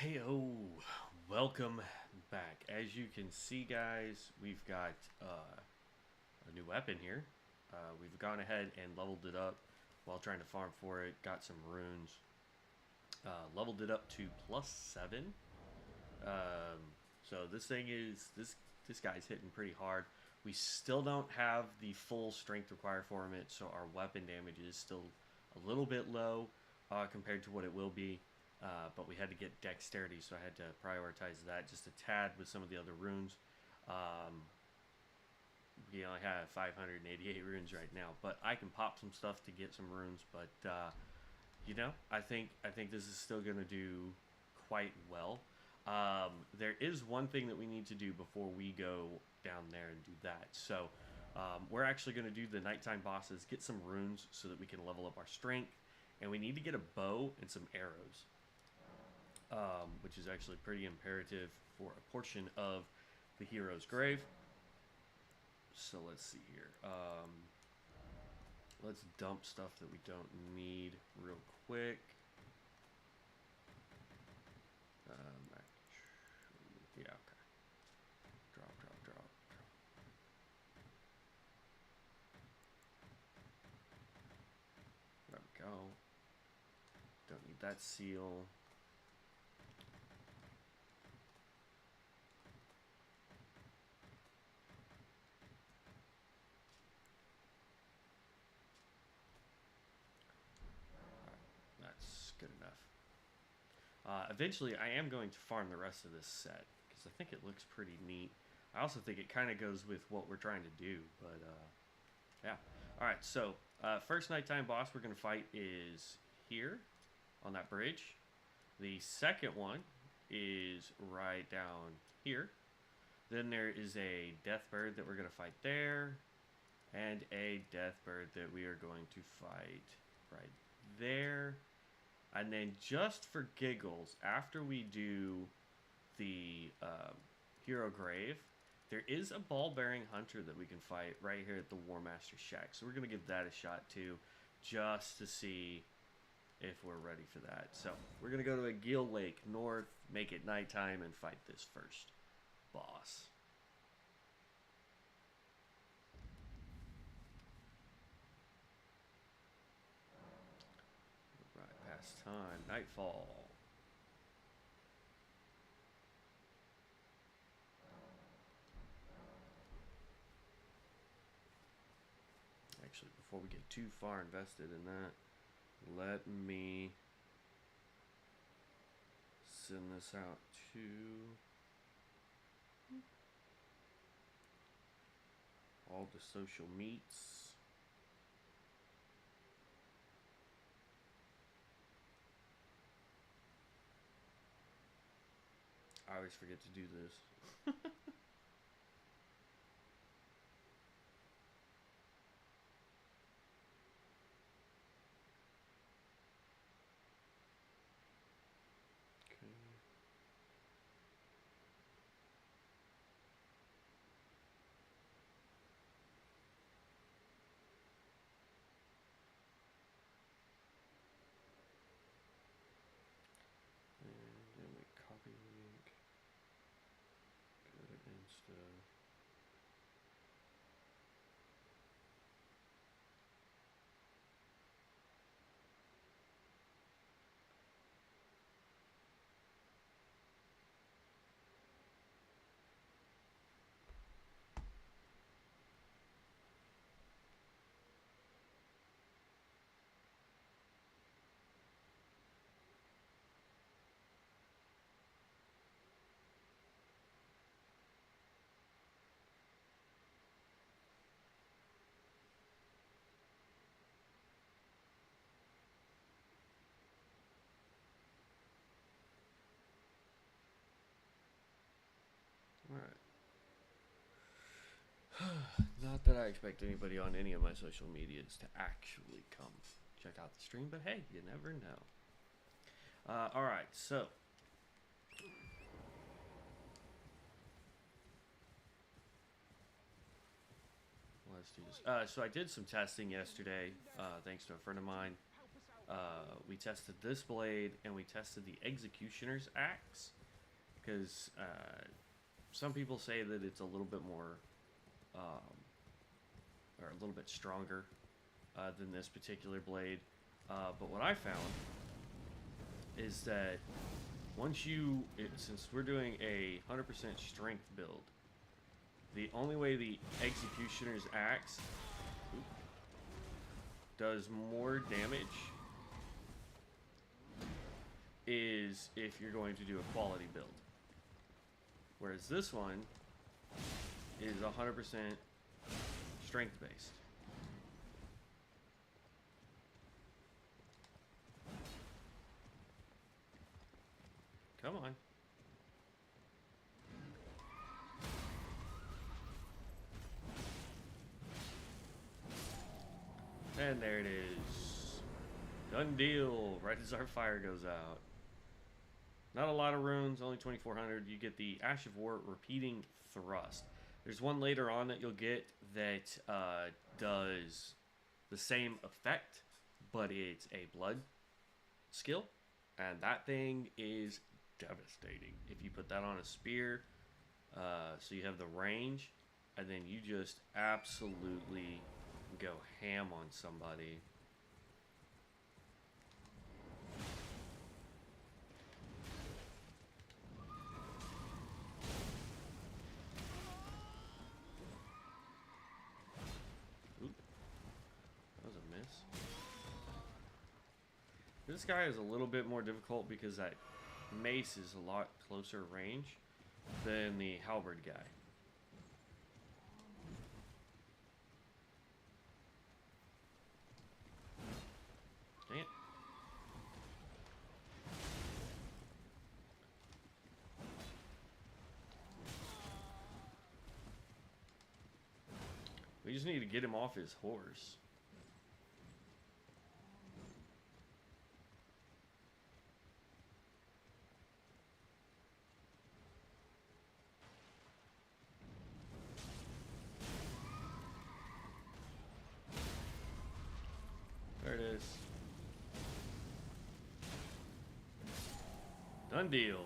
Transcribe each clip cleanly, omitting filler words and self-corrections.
Heyo, welcome back. As you can see, guys, we've got a new weapon here. We've gone ahead and leveled it up while trying to farm for it. Got some runes. Leveled it up to +7. Um, so this thing is this guy's hitting pretty hard. We still don't have the full strength required for him, so our weapon damage is still a little bit low compared to what it will be. But we had to get dexterity, so I had to prioritize that just a tad with some of the other runes. Um, we only have 588 runes right now, but I can pop some stuff to get some runes. But I think this is still gonna do quite well. There is one thing that we need to do before we go down there and do that. So we're actually going to do the nighttime bosses, get some runes so that we can level up our strength, and we need to get a bow and some arrows, which is actually pretty imperative for a portion of the hero's grave. So let's see here. Let's dump stuff that we don't need real quick. Yeah, okay. Drop. There we go. Don't need that seal. That's good enough. Eventually, I am going to farm the rest of this set because I think it looks pretty neat. I also think it kind of goes with what we're trying to do, but yeah. All right, so first nighttime boss we're going to fight is here on that bridge. The second one is right down here. Then there is a death bird that we're going to fight there, and a death bird that we are going to fight right there. And then just for giggles, after we do the hero grave, there is a ball-bearing hunter that we can fight right here at the War Master Shack. So we're going to give that a shot too, just to see if we're ready for that. So we're going to go to a Gill Lake North, make it nighttime, and fight this first boss. Right past time, nightfall. Actually, before we get too far invested in that, let me send this out to all the social meets. I always forget to do this. Okay. And then we copy link. Go to Insta. All right. Not that I expect anybody on any of my social medias to actually come check out the stream, but hey, you never know. All right, so let's do this. So I did some testing yesterday, thanks to a friend of mine. We tested this blade, and we tested the Executioner's Axe, because some people say that it's a little bit more, or a little bit stronger than this particular blade. But what I found is that since we're doing a 100% strength build, the only way the Executioner's Axe does more damage is if you're going to do a quality build. Whereas this one is 100% strength based. Come on. And there it is. Done deal. Right as our fire goes out. Not a lot of runes, only 2,400. You get the Ash of War Repeating Thrust. There's one later on that you'll get that does the same effect, but it's a blood skill. And that thing is devastating. If you put that on a spear, so you have the range, and then you just absolutely go ham on somebody. Oop. That was a miss. This guy is a little bit more difficult because that mace is a lot closer range than the halberd guy. Dang it. We just need to get him off his horse. There it is. Done deal.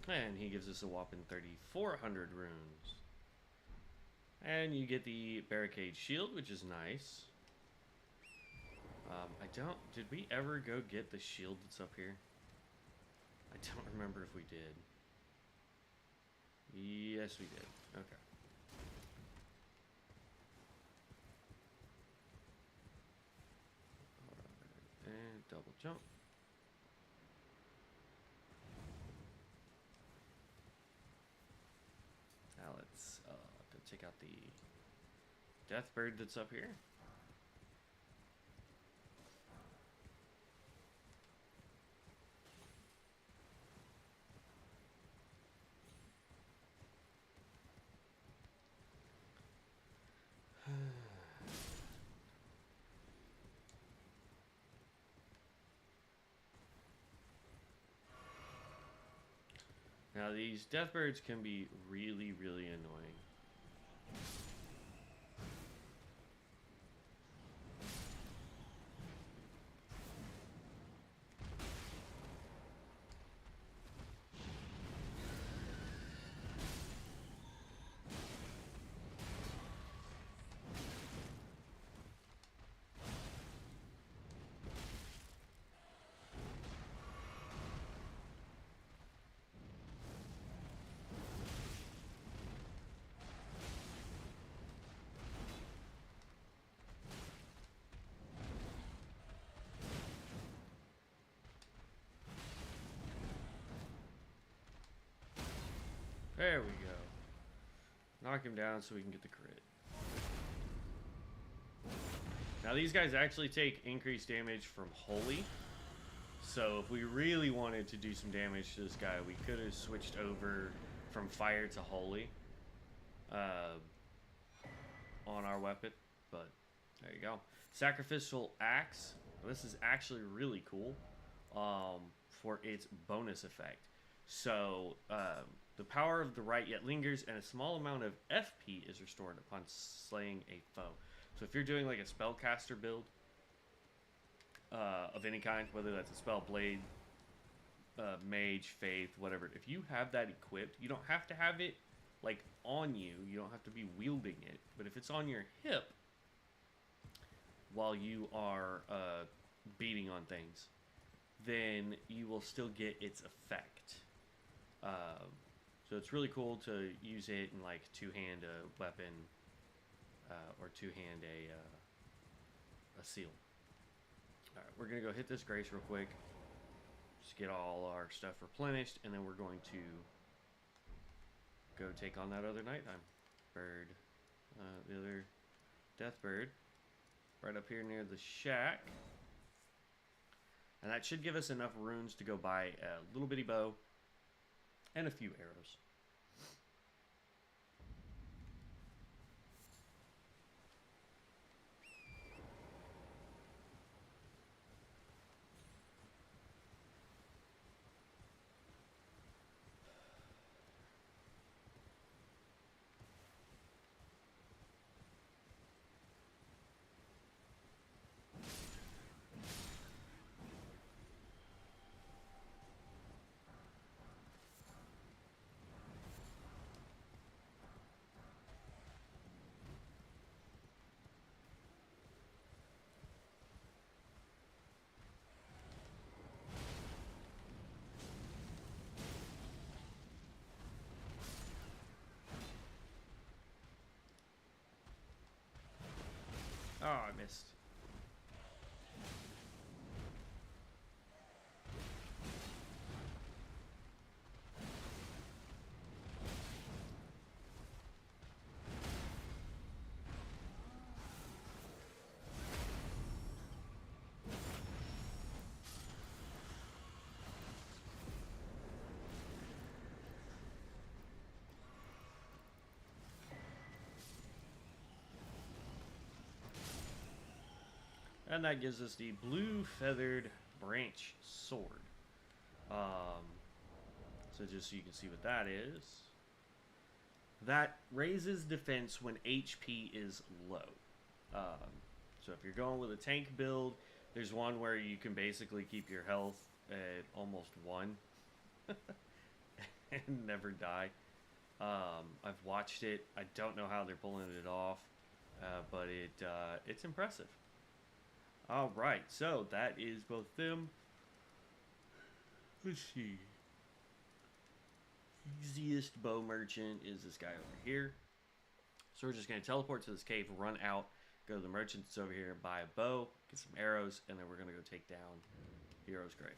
And he gives us a whopping 3,400 runes. And you get the barricade shield, which is nice. Did we ever go get the shield that's up here? I don't remember if we did. Yes, we did. Okay. And double jump. Now let's go check out the Deathbird that's up here. Now these Deathbirds can be really, really annoying. There we go. Knock him down so we can get the crit. Now these guys actually take increased damage from Holy. So if we really wanted to do some damage to this guy, we could have switched over from Fire to Holy on our weapon. But there you go. Sacrificial Axe. This is actually really cool for its bonus effect. So the power of the right yet lingers, and a small amount of FP is restored upon slaying a foe. So if you're doing like a spellcaster build of any kind, whether that's a spell blade, mage, faith, whatever, if you have that equipped, you don't have to have it like on you. You don't have to be wielding it. But if it's on your hip while you are beating on things, then you will still get its effect. So it's really cool to use it and like two-hand a weapon or two-hand a seal. All right, we're gonna go hit this grace real quick. Just get all our stuff replenished, and then we're going to go take on that other nighttime bird, the other death bird, right up here near the shack. And that should give us enough runes to go buy a little bitty bow and a few arrows. Oh, I missed. And that gives us the blue feathered branch sword. So just so you can see what that is. That raises defense when HP is low. So if you're going with a tank build, there's one where you can basically keep your health at almost 1 and never die. I've watched it. I don't know how they're pulling it off, but it's impressive. All right, so that is both them. Let's see. Easiest bow merchant is this guy over here. So we're just going to teleport to this cave, run out, go to the merchant that's over here, buy a bow, get some arrows, and then we're going to go take down Hero's Grave.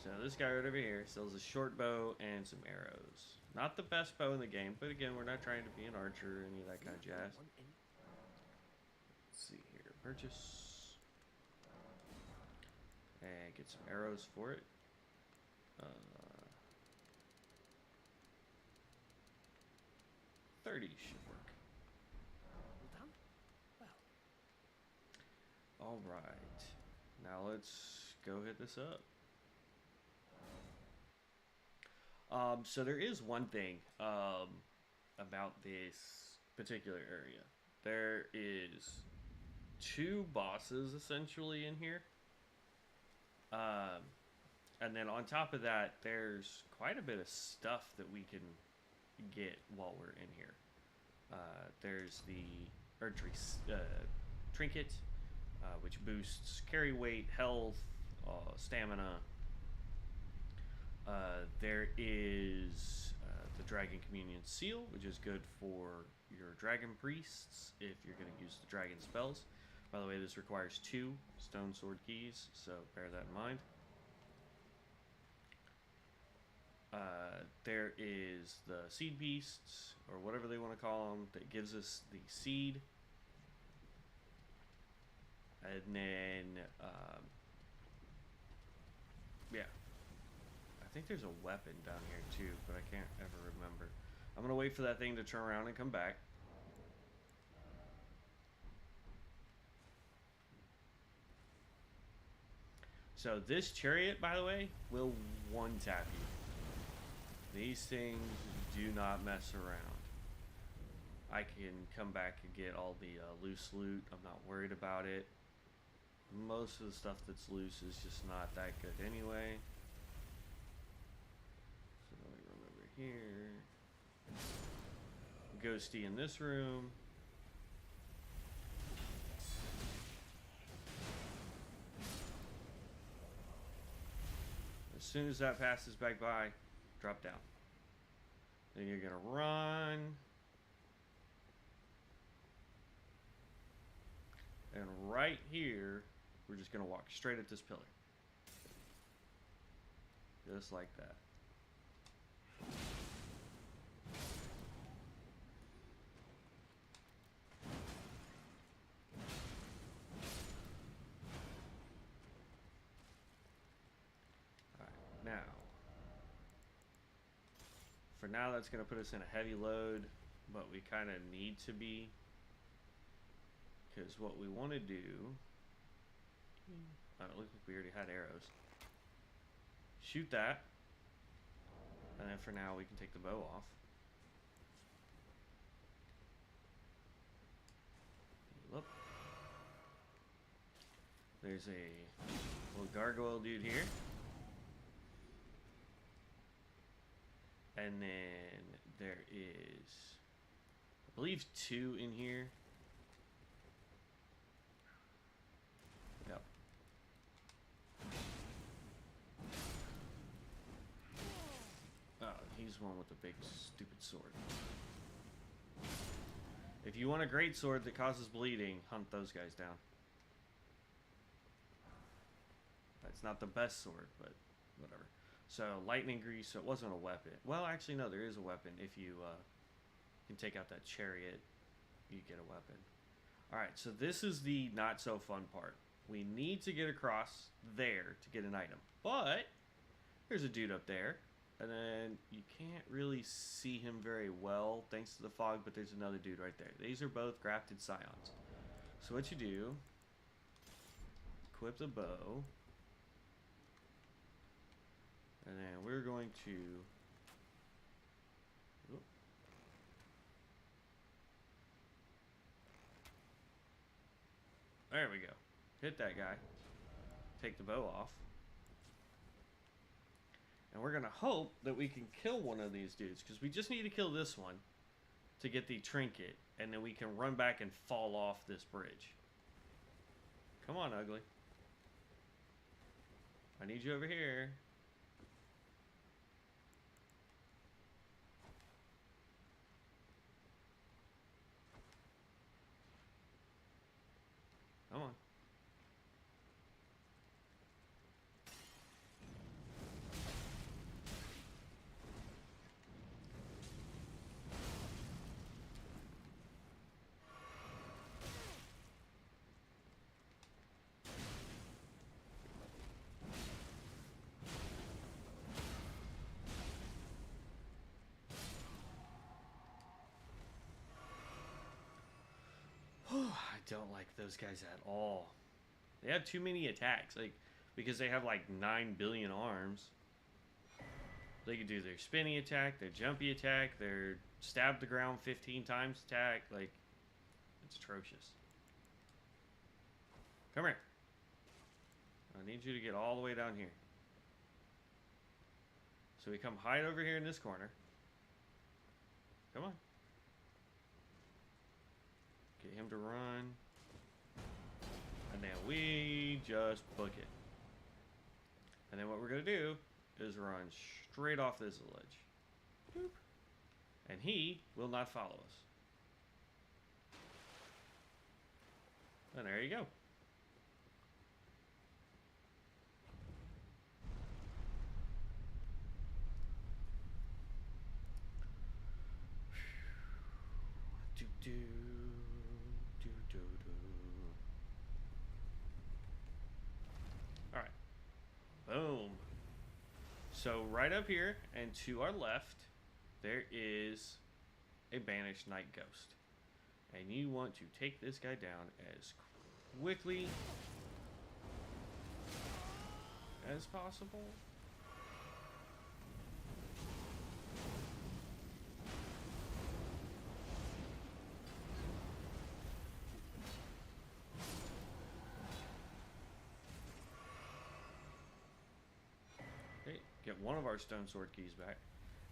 So this guy right over here sells a short bow and some arrows. Not the best bow in the game, but again, we're not trying to be an archer or any of that kind of jazz. Let's see here. Purchase. And get some arrows for it. 30 should work. Alright. Now let's go hit this up. So there is one thing about this particular area. There is 2 bosses essentially in here. And then on top of that, there's quite a bit of stuff that we can get while we're in here. There's the Erdtree trinket, which boosts carry weight, health, stamina. There is the Dragon Communion Seal, which is good for your Dragon Priests if you're going to use the Dragon spells. By the way, this requires 2 Stone Sword keys, so bear that in mind. There is the Seed Beasts, or whatever they want to call them, that gives us the seed. And then, yeah. I think there's a weapon down here too, but I can't ever remember. I'm going to wait for that thing to turn around and come back. So this chariot, by the way, will one-tap you. These things do not mess around. I can come back and get all the loose loot. I'm not worried about it. Most of the stuff that's loose is just not that good anyway. So let me run over here. Ghosty in this room. As soon as that passes back by, drop down. Then you're gonna run. And right here, we're just gonna walk straight at this pillar. Just like that. Alright, now. For now, that's gonna put us in a heavy load, but we kind of need to be. Because what we want to do... Oh, it looks like we already had arrows. Shoot that. And then for now, we can take the bow off. Look. There's a little gargoyle dude here. And then there is, I believe, 2 in here. Yep. Oh, he's one with the big stupid sword. If you want a great sword that causes bleeding, hunt those guys down. That's not the best sword, but whatever. So, lightning grease, so it wasn't a weapon. Well, actually, no, there is a weapon. If you can take out that chariot, you get a weapon. Alright, so this is the not-so-fun part. We need to get across there to get an item. But, there's a dude up there. And then, you can't really see him very well, thanks to the fog, but there's another dude right there. These are both grafted scions. So what you do, equip the bow. And then we're going to... Oop. There we go. Hit that guy. Take the bow off. And we're going to hope that we can kill one of these dudes. Because we just need to kill this one to get the trinket. And then we can run back and fall off this bridge. Come on, ugly. I need you over here. Come on. I don't like those guys at all. They have too many attacks, like, because they have like 9 billion arms. They could do their spinny attack, their jumpy attack, their stab the ground 15 times attack. Like, it's atrocious. Come here. I need you to get all the way down here. So we come hide over here in this corner. Come on. Get him to run. And then we just book it. And then what we're going to do is run straight off this ledge. Boop. And he will not follow us. And there you go. Do. Alright. Boom. So right up here and to our left, there is a banished night ghost. And you want to take this guy down as quickly as possible. Okay, get one of our stone sword keys back.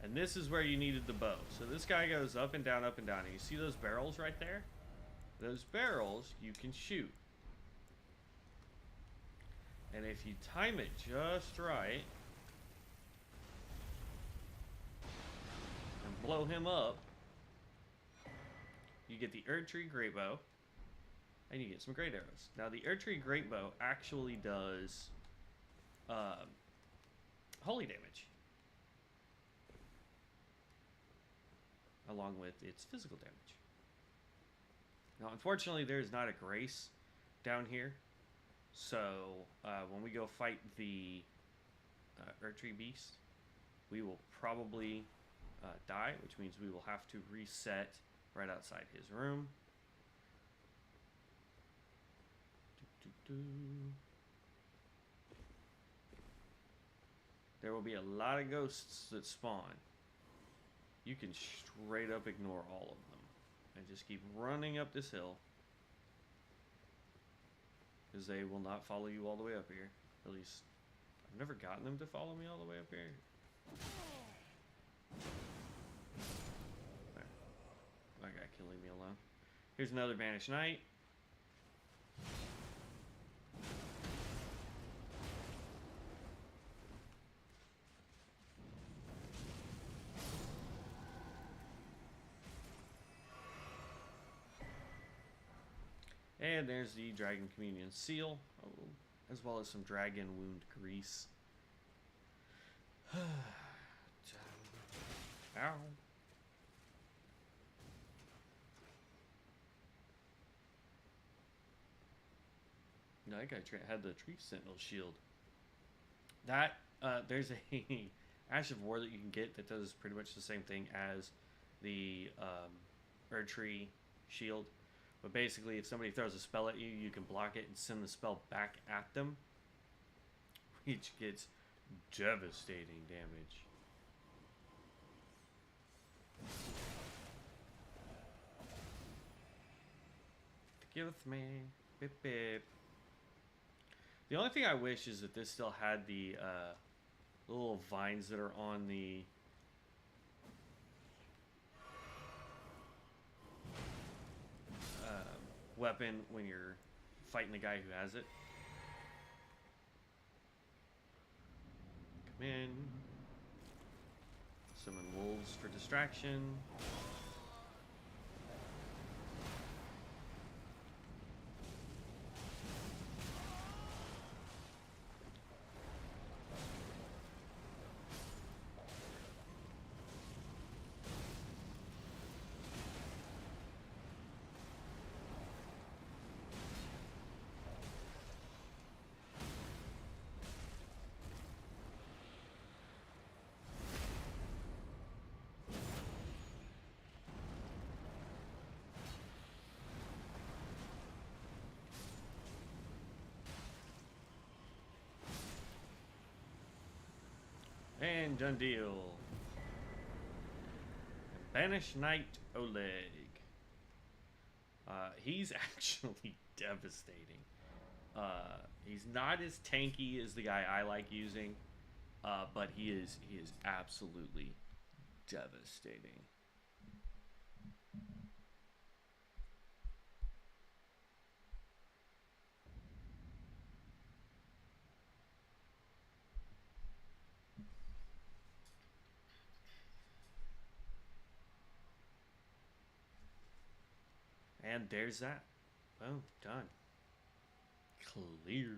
And this is where you needed the bow. So this guy goes up and down, and you see those barrels right there? Those barrels you can shoot. And if you time it just right and blow him up, you get the Erdtree Great Bow, and you get some great arrows. Now the Erdtree Great Bow actually does holy damage, along with its physical damage. Now unfortunately there's not a grace down here, so when we go fight the Erdtree Beast, we will probably die, which means we will have to reset right outside his room. There will be a lot of ghosts that spawn. You can straight up ignore all of them and just keep running up this hill, because they will not follow you all the way up here. At least I've never gotten them to follow me all the way up here. There. That guy can leave me alone. Here's another Banished Knight. And there's the Dragon Communion Seal, as well as some Dragon Wound Grease. Ow. No, that guy had the Tree Sentinel shield. That, there's a Ash of War that you can get that does pretty much the same thing as the Erdtree shield. But basically, if somebody throws a spell at you, you can block it and send the spell back at them, which gets devastating damage. Forgive me. Bip bip. The only thing I wish is that this still had the little vines that are on the weapon when you're fighting the guy who has it. Come in. Summon wolves for distraction. And done deal. Banished Knight Oleg. He's actually devastating. He's not as tanky as the guy I like using, but he is absolutely devastating. And there's that. Boom, done. Cleared.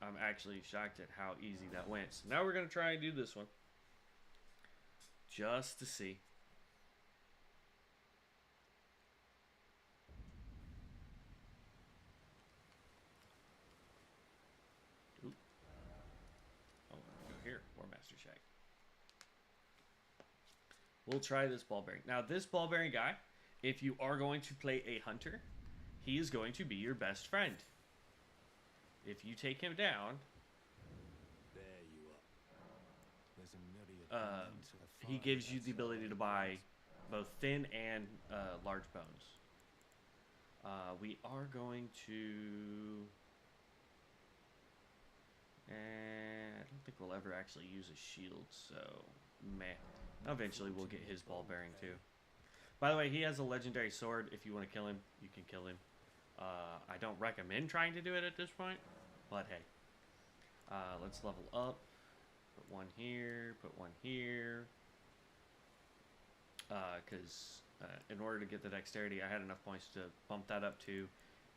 I'm actually shocked at how easy that went. So now we're going to try and do this one. Just to see. Ooh. Oh, I'm going to go here. War Master Shack. We'll try this ball bearing. Now, this ball bearing guy, if you are going to play a hunter, he is going to be your best friend. If you take him down, There you are. There's a myriad he gives you the ability to buy both thin and large bones. We are going to... And I don't think we'll ever actually use a shield, so meh. Eventually we'll get his ball bearing too. By the way, he has a legendary sword. If you want to kill him, you can kill him. I don't recommend trying to do it at this point, but hey. Let's level up. Put one here, put one here. Because in order to get the dexterity, I had enough points to bump that up 2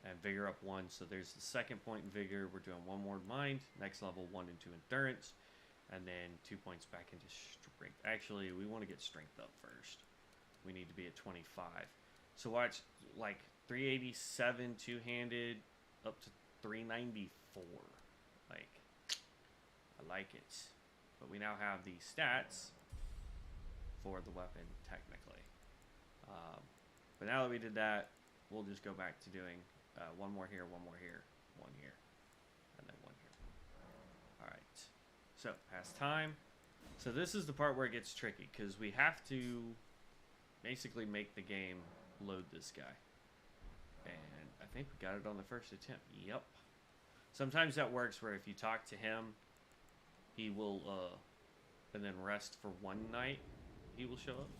and vigor up 1. So there's the second point in vigor. We're doing 1 more mind. Next level 1 into endurance. And then 2 points back into strength. Actually, we want to get strength up first. We need to be at 25. So watch, like 387 two-handed up to 394. Like, I like it. But we now have the stats for the weapon, technically. But now that we did that, we'll just go back to doing 1 more here, 1 more here, 1 here, and then 1 here. Alright. So, past time. So this is the part where it gets tricky, because we have to basically make the game load this guy. And I think we got it on the first attempt. Yep. Sometimes that works where if you talk to him, he will, and then rest for 1 night, he will show up.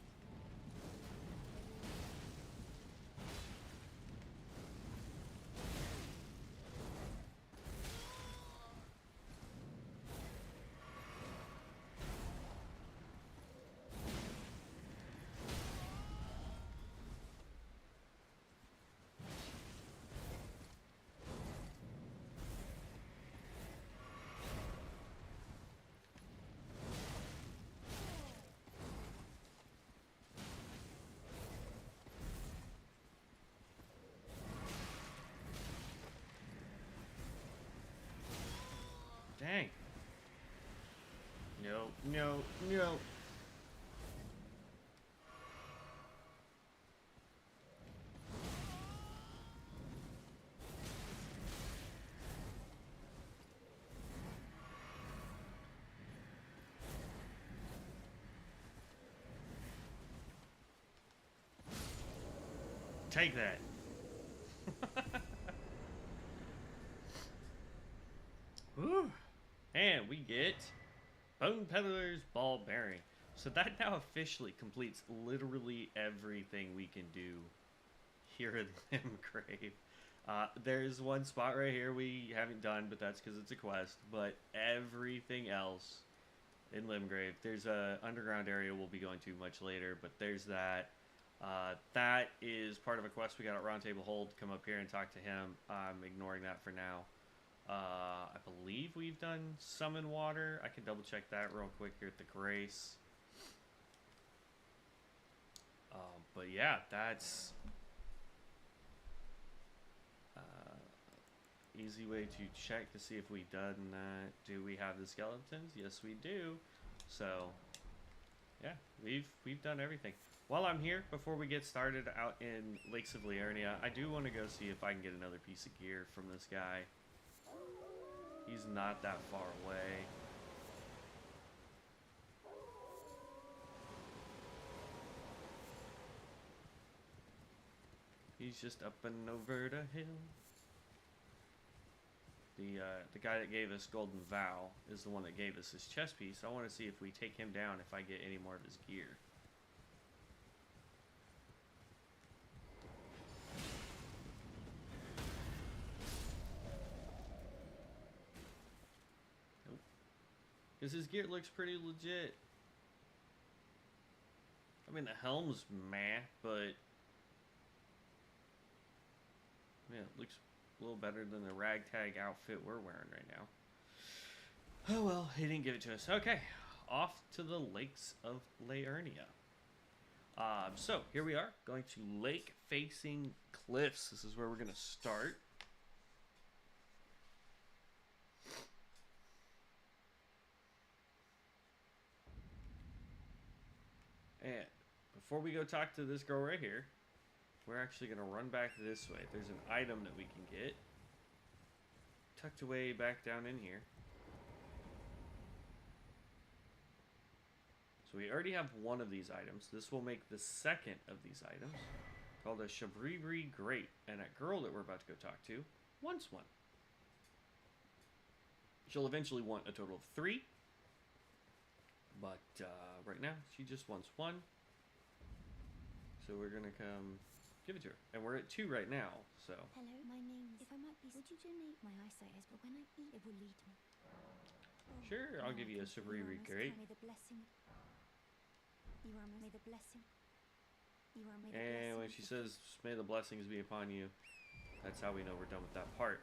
Dang. No, no, no. Take that. Whew. And we get Bone Peddler's Ball Bearing. So that now officially completes literally everything we can do here in Limgrave. There's one spot right here we haven't done, but that's because it's a quest. But everything else in Limgrave, there's a underground area we'll be going to much later, but there's that. That is part of a quest we got at Roundtable Hold. Come up here and talk to him. I'm ignoring that for now. I believe we've done Summon Water. I can double check that real quick here at the Grace. But yeah, that's easy way to check to see if we've done that. Do we have the skeletons? Yes, we do. So yeah, we've done everything. While I'm here, before we get started out in Lakes of Liurnia, I do want to go see if I can get another piece of gear from this guy. He's not that far away. He's just up and over the hill. The guy that gave us Golden Vow is the one that gave us his chest piece. I want to see if we take him down, if I get any more of his gear. Because his gear looks pretty legit. I mean, the helm's meh, but yeah, it looks a little better than the ragtag outfit we're wearing right now. Oh well, he didn't give it to us. Okay, off to the Lakes of Liurnia. So here we are, going to lake-facing cliffs. This is where we're going to start. And before we go talk to this girl right here, we're actually going to run back this way. There's an item that we can get tucked away back down in here. So we already have one of these items. This will make the second of these items, called a Shabriri Grape. And that girl that we're about to go talk to wants one. She'll eventually want a total of 3. But right now, she just wants 1. So we're going to come give it to her. And we're at 2 right now, so... Hello, my name is... If I might be... Would you donate my eyesight is, but when I eat, it will lead me. Sure, I'll give you a Shabriri Grape. May the blessing... May the blessing... And when she says, may the blessings be upon you, that's how we know we're done with that part.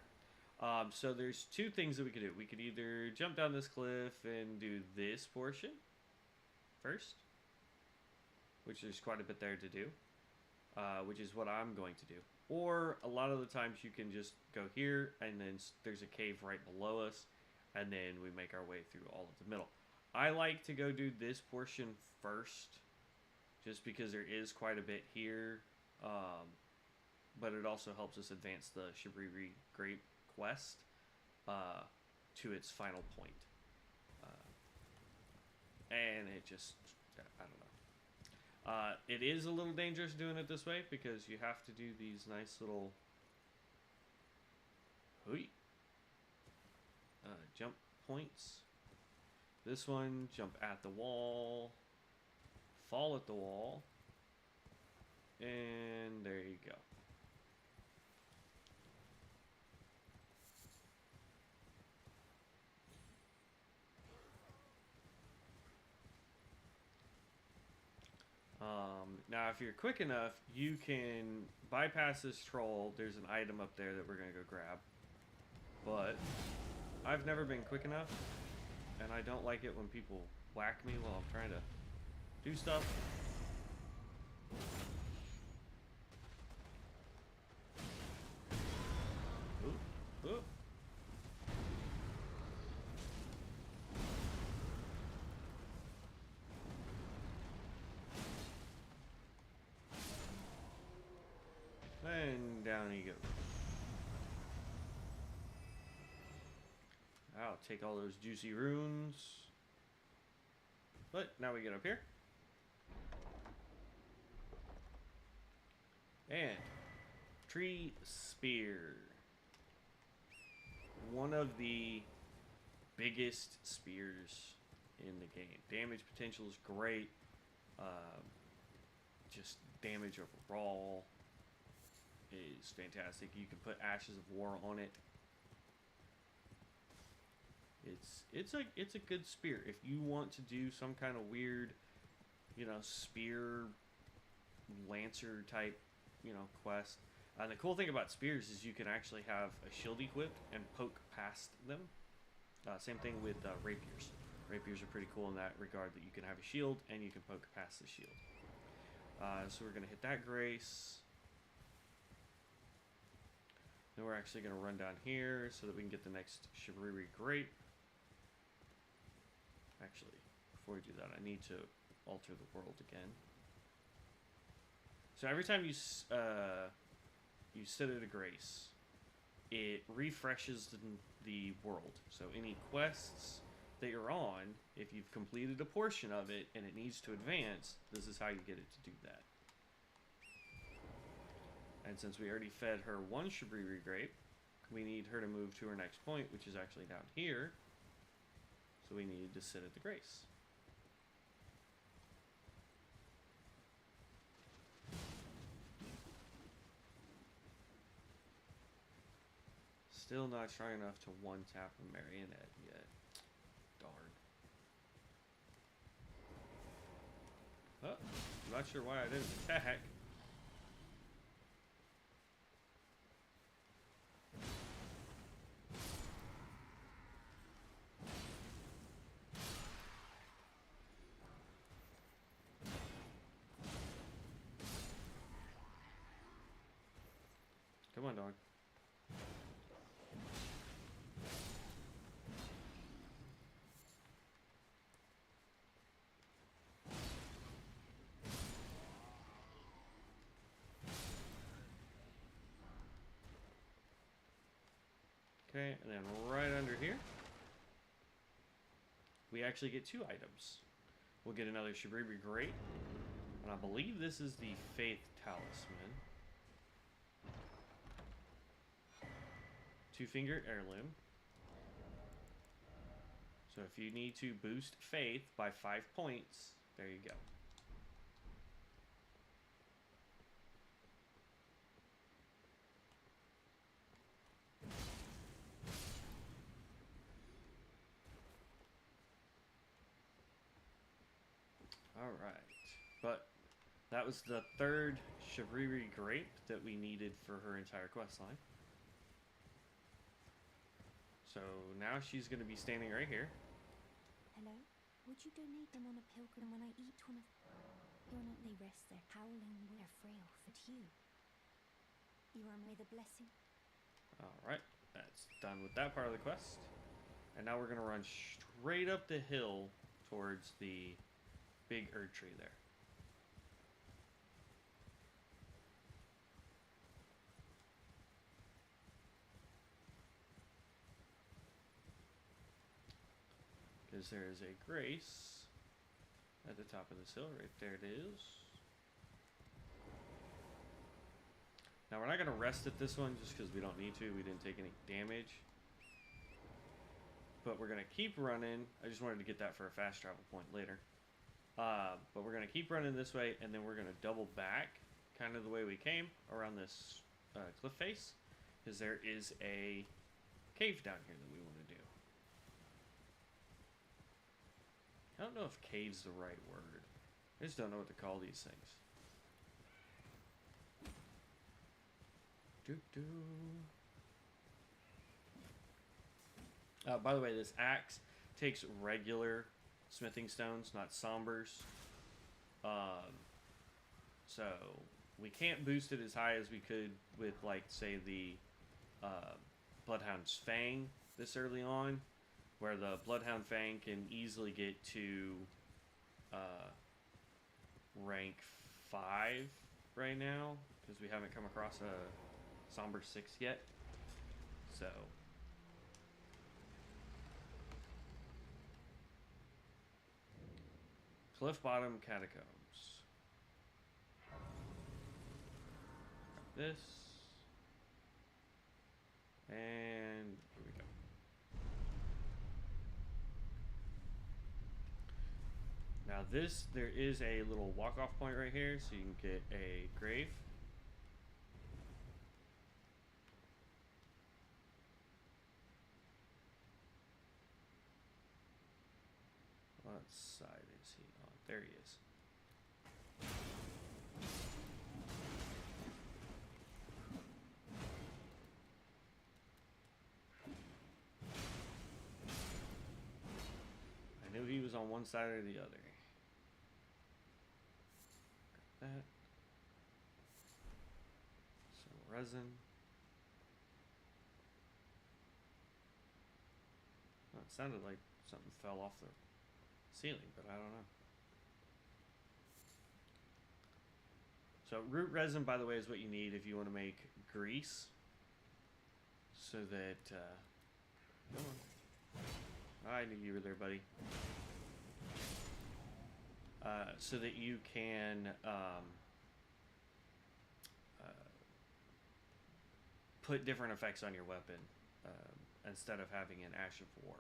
So there's 2 things that we could do. We could either jump down this cliff and do this portion first, which there's quite a bit there to do, which is what I'm going to do. Or a lot of the times you can just go here, and then there's a cave right below us, and then we make our way through all of the middle. I like to go do this portion first, just because there is quite a bit here, but it also helps us advance the Shabriri Grape quest to its final point. And it just, I don't know. It is a little dangerous doing it this way, because you have to do these nice little jump points. This one, jump at the wall, fall at the wall, and there you go. Now, if you're quick enough, you can bypass this troll. There's an item up there that we're going to go grab. But I've never been quick enough, and I don't like it when people whack me while I'm trying to do stuff. Ooh, ooh. And down he goes. I'll take all those juicy runes. But now we get up here. And tree spear. One of the biggest spears in the game. Damage potential is great. Just damage overall is fantastic. You can put Ashes of War on it. It's a good spear. If you want to do some kind of weird, spear lancer type, quest. And the cool thing about spears is you can actually have a shield equipped and poke past them. Same thing with rapiers. Rapiers are pretty cool in that regard, that you can have a shield and you can poke past the shield. So we're going to hit that grace. Then we're actually going to run down here so that we can get the next Shabriri Grape. Actually, before we do that, I need to alter the world again. So every time you sit at a grace, it refreshes the world. So any quests that you're on, if you've completed a portion of it and it needs to advance, this is how you get it to do that. And since we already fed her one Shabriri Grape, we need her to move to her next point, which is actually down here. So we need to sit at the grace. Still not strong enough to one-tap a marionette yet. Darn. Oh, I'm not sure why I didn't attack. Come on, dog. Okay, and then right under here, we actually get 2 items. We'll get another Shabriri Great, and I believe this is the Faith Talisman. 2-finger heirloom. So if you need to boost Faith by 5 points, there you go. Alright, but that was the 3rd Shabriri Grape that we needed for her entire quest line. So now she's going to be standing right here. Hello? Would you donate them on a pilgrim when I eat one of... They rest there, howling their frail for you. You are with a blessing. Alright, that's done with that part of the quest. And now we're going to run straight up the hill towards the big Erd tree there. Because there is a grace at the top of this hill. Right there it is. Now we're not going to rest at this one just because we don't need to. We didn't take any damage. But we're going to keep running. I just wanted to get that for a fast travel point later. But we're going to keep running this way, and then we're going to double back kind of the way we came around this cliff face. Because there is a cave down here that we want to do. I don't know if cave's the right word. I just don't know what to call these things. By the way, this axe takes regular smithing stones, not sombers. So we can't boost it as high as we could with, like, say, the Bloodhound's Fang this early on, where the Bloodhound Fang can easily get to rank 5 right now, because we haven't come across a Somber 6 yet. So Cliff Bottom Catacombs. Grab this. And here we go. Now this, there is a little walk-off point right here, so you can get a grave. What side is he on? There he is. I knew he was on one side or the other. Got that. Some resin. Oh, it sounded like something fell off the ceiling, but I don't know. So root resin, by the way, is what you need if you want to make grease. So that, come on. I knew you were there, buddy. So that you can put different effects on your weapon instead of having an Ash of War.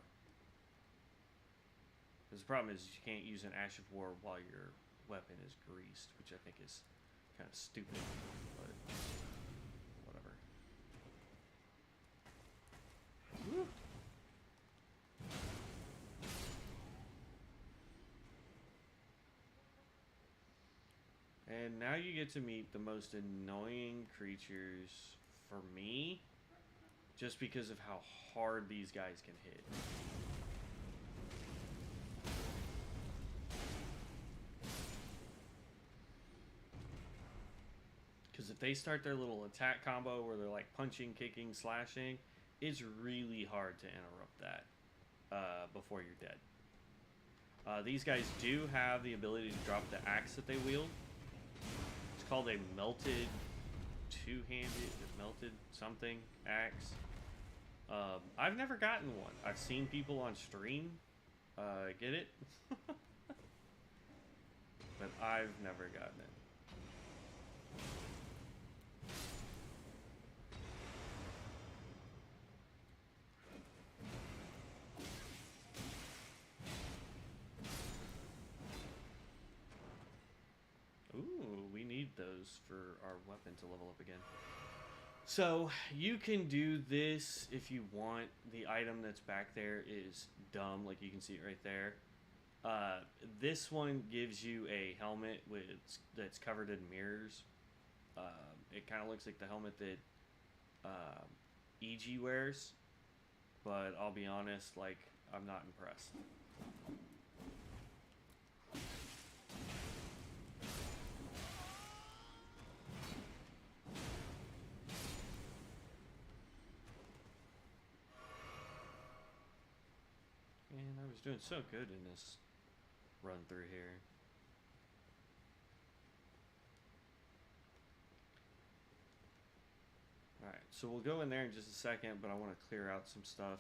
Because the problem is you can't use an Ash of War while your weapon is greased, which I think is kind of stupid, but whatever. Woo. And now you get to meet the most annoying creatures for me, just because of how hard these guys can hit. Because if they start their little attack combo where they're like punching, kicking, slashing, it's really hard to interrupt that before you're dead. These guys do have the ability to drop the axe that they wield. It's called a melted two-handed, melted something axe. I've never gotten one. I've seen people on stream get it, but I've never gotten it. Ooh, we need those for our weapon to level up again. So, you can do this if you want. The item that's back there is dumb, like you can see it right there. This one gives you a helmet that's covered in mirrors. It kind of looks like the helmet that EG wears, but I'll be honest, like, I'm not impressed. And I was doing so good in this run through here. Alright, so we'll go in there in just a second, but I want to clear out some stuff.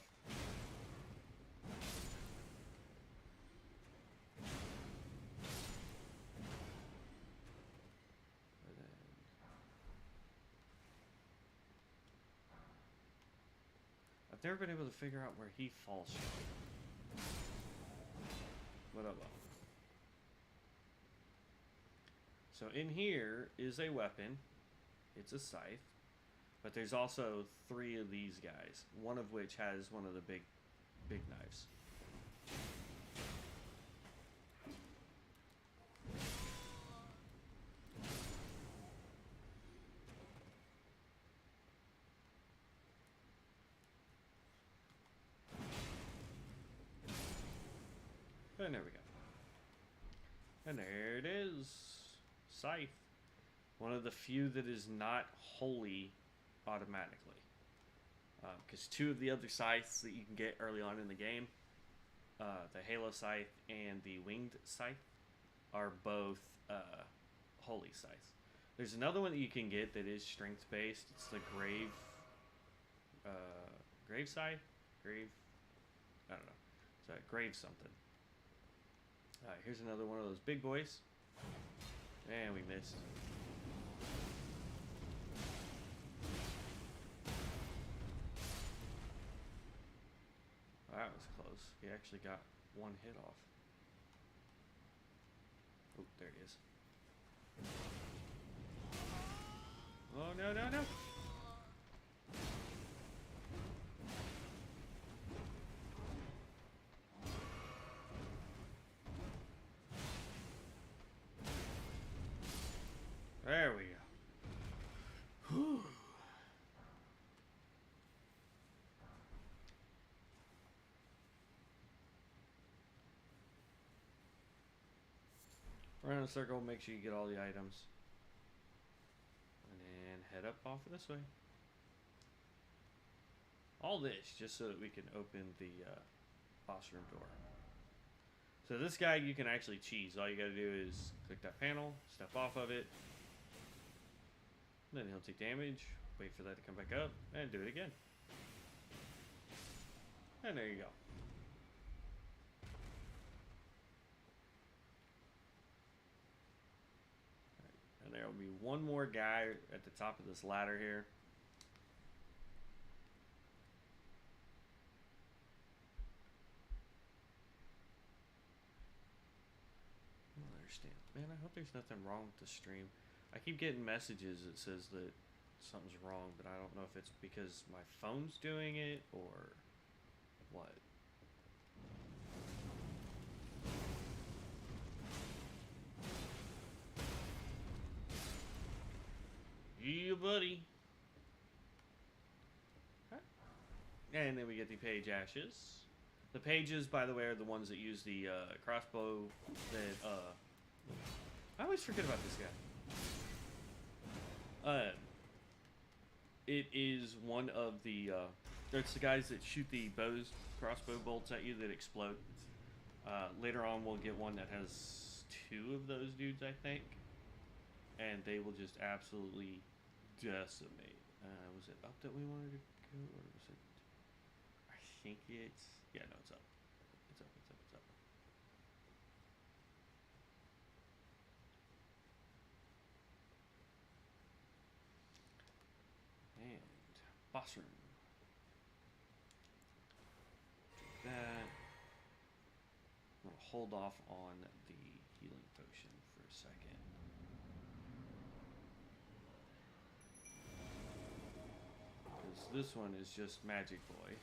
I've never been able to figure out where he falls from. What up? So in here is a weapon. It's a scythe. But there's also 3 of these guys, one of which has one of the big knives. And there we go. And there it is. Scythe. One of the few that is not wholly automatically. Because 2 of the other scythes that you can get early on in the game, the Halo Scythe and the Winged Scythe, are both holy scythes. There's another one that you can get that is strength based. It's the Grave Scythe? I don't know. It's a Grave something. Alright, here's another one of those big boys. And we missed. That was close. He actually got 1 hit off. Oh, there he is. Oh, no, no, no! There we go. Whew. Run in a circle, make sure you get all the items. And then head up off of this way. All this just so that we can open the boss room door. So this guy you can actually cheese. All you gotta do is click that panel, step off of it. Then he'll take damage, wait for that to come back up, and do it again. And there you go. And there will be one more guy at the top of this ladder here. I don't understand. Man, I hope there's nothing wrong with the stream. I keep getting messages that says that something's wrong, but I don't know if it's because my phone's doing it or what. Yeah, buddy. And then we get the page ashes. The pages, by the way, are the ones that use the crossbow that, I always forget about this guy. It is one of the, it's the guys that shoot the crossbow bolts at you that explode. Later on, we'll get one that has 2 of those dudes, I think. And they will just absolutely decimate. Was it up that we wanted to go, or was it? think it's... Yeah, no, it's up. It's up, it's up, it's up. And boss room. Drink that. I'm going to hold off on the healing potion for a second. Because this one is just Magic Boy.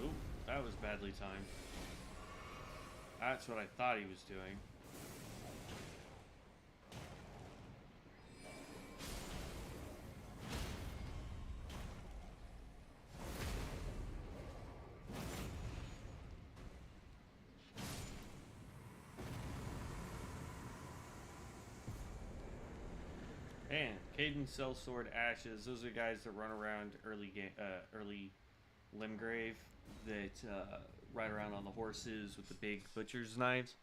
Ooh, that was badly timed. That's what I thought he was doing. And Caden, Sellsword, Ashes. Those are guys that run around early Limgrave that ride around on the horses with the big butcher's knives.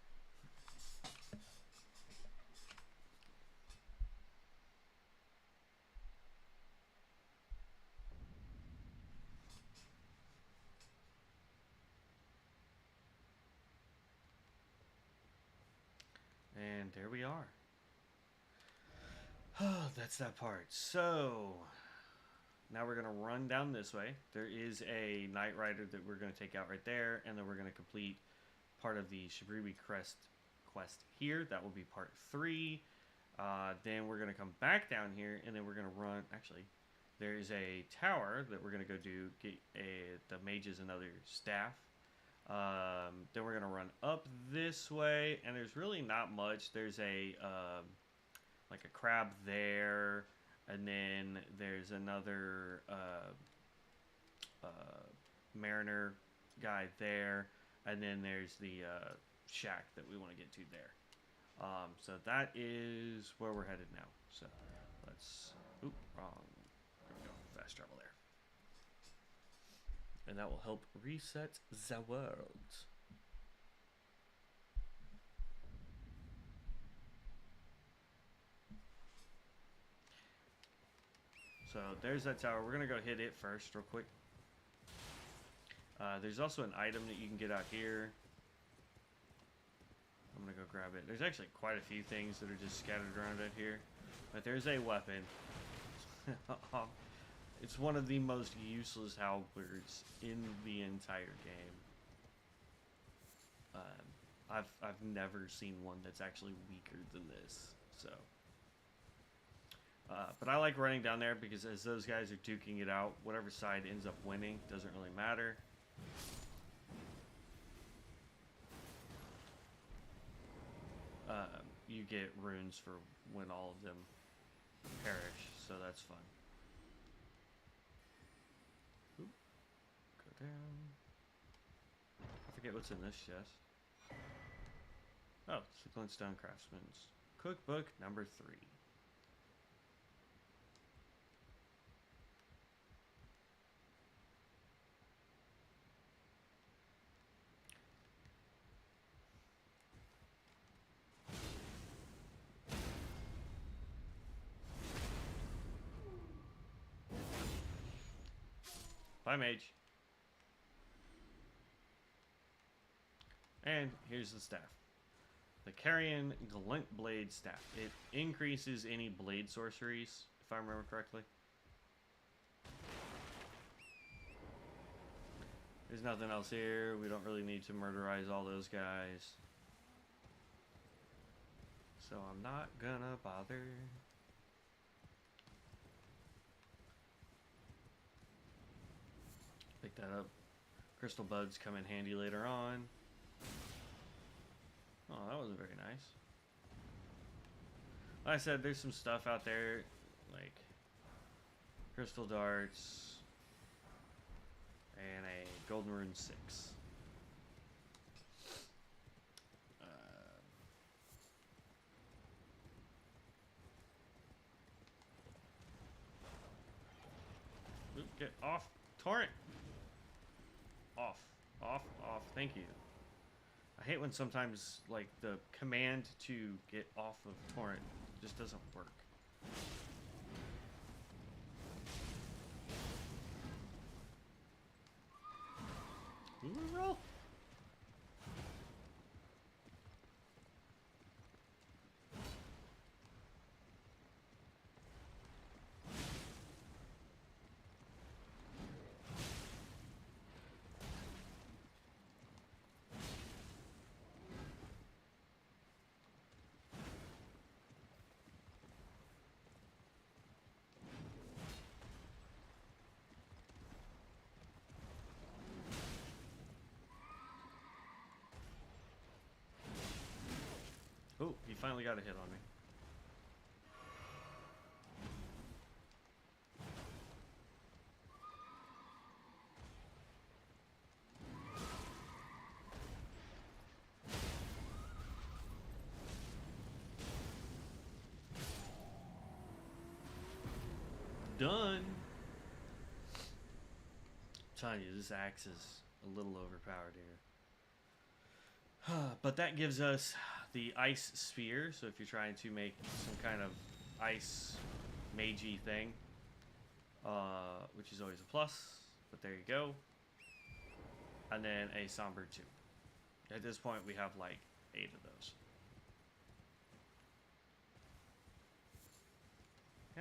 And there we are. Oh, that's that part. So, now we're going to run down this way. There is a Knight Rider that we're going to take out right there, and then we're going to complete part of the Shibribi Crest quest here. That will be part 3. Then we're going to come back down here, and then we're going to run... Actually, there is a tower that we're going to go do. Get the mages another staff. Then we're going to run up this way, and there's really not much. There's a... like a crab there, and then there's another mariner guy there, and then there's the shack that we want to get to there. So that is where we're headed now. So let's... Oop, wrong. There we go. Fast travel there. And that will help reset the world. So there's that tower. We're going to go hit it first real quick. There's also an item that you can get out here. I'm going to go grab it. There's actually quite a few things that are just scattered around out here. But there's a weapon. It's one of the most useless halberds in the entire game. I've never seen one that's actually weaker than this. So... but I like running down there because as those guys are duking it out, whatever side ends up winning doesn't really matter. You get runes for when all of them perish, so that's fun. Oop. Go down. I forget what's in this chest. Oh, it's the Glintstone Craftsman's Cookbook number 3. Bye, mage. And here's the staff. The Carrion Glint Blade Staff. It increases any blade sorceries, if I remember correctly. There's nothing else here. We don't really need to murderize all those guys. So I'm not gonna bother. Pick that up. Crystal buds come in handy later on. Oh, that wasn't very nice. Like I said, there's some stuff out there, like crystal darts and a golden rune 6. Get off, torrent! Off, off, off. Thank you. I hate when sometimes, like, the command to get off of torrent just doesn't work. Ooh, roll. Oh, he finally got a hit on me. Done. I'm telling you, this axe is a little overpowered here. But that gives us the ice sphere, so if you're trying to make some kind of ice magey thing, which is always a plus, but there you go. And then a somber 2. At this point we have like 8 of those.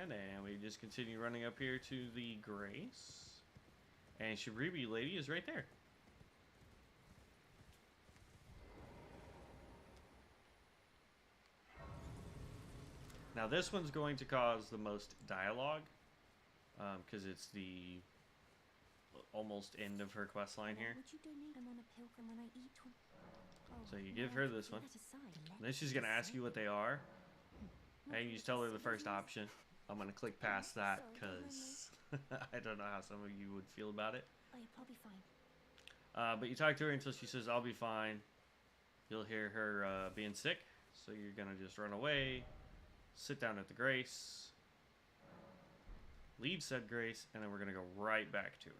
And then we just continue running up here to the Grace. And Shibaribi Lady is right there. Now this one's going to cause the most dialogue, because it's the almost end of her quest line here. So you give her this one. Then she's going to ask you what they are. And you just tell her the first option. I'm going to click past that because I don't know how some of you would feel about it. Oh, you'll probably be fine. But you talk to her until she says, I'll be fine. You'll hear her being sick. So you're going to just run away. Sit down at the Grace. Leave said Grace. And then we're going to go right back to her.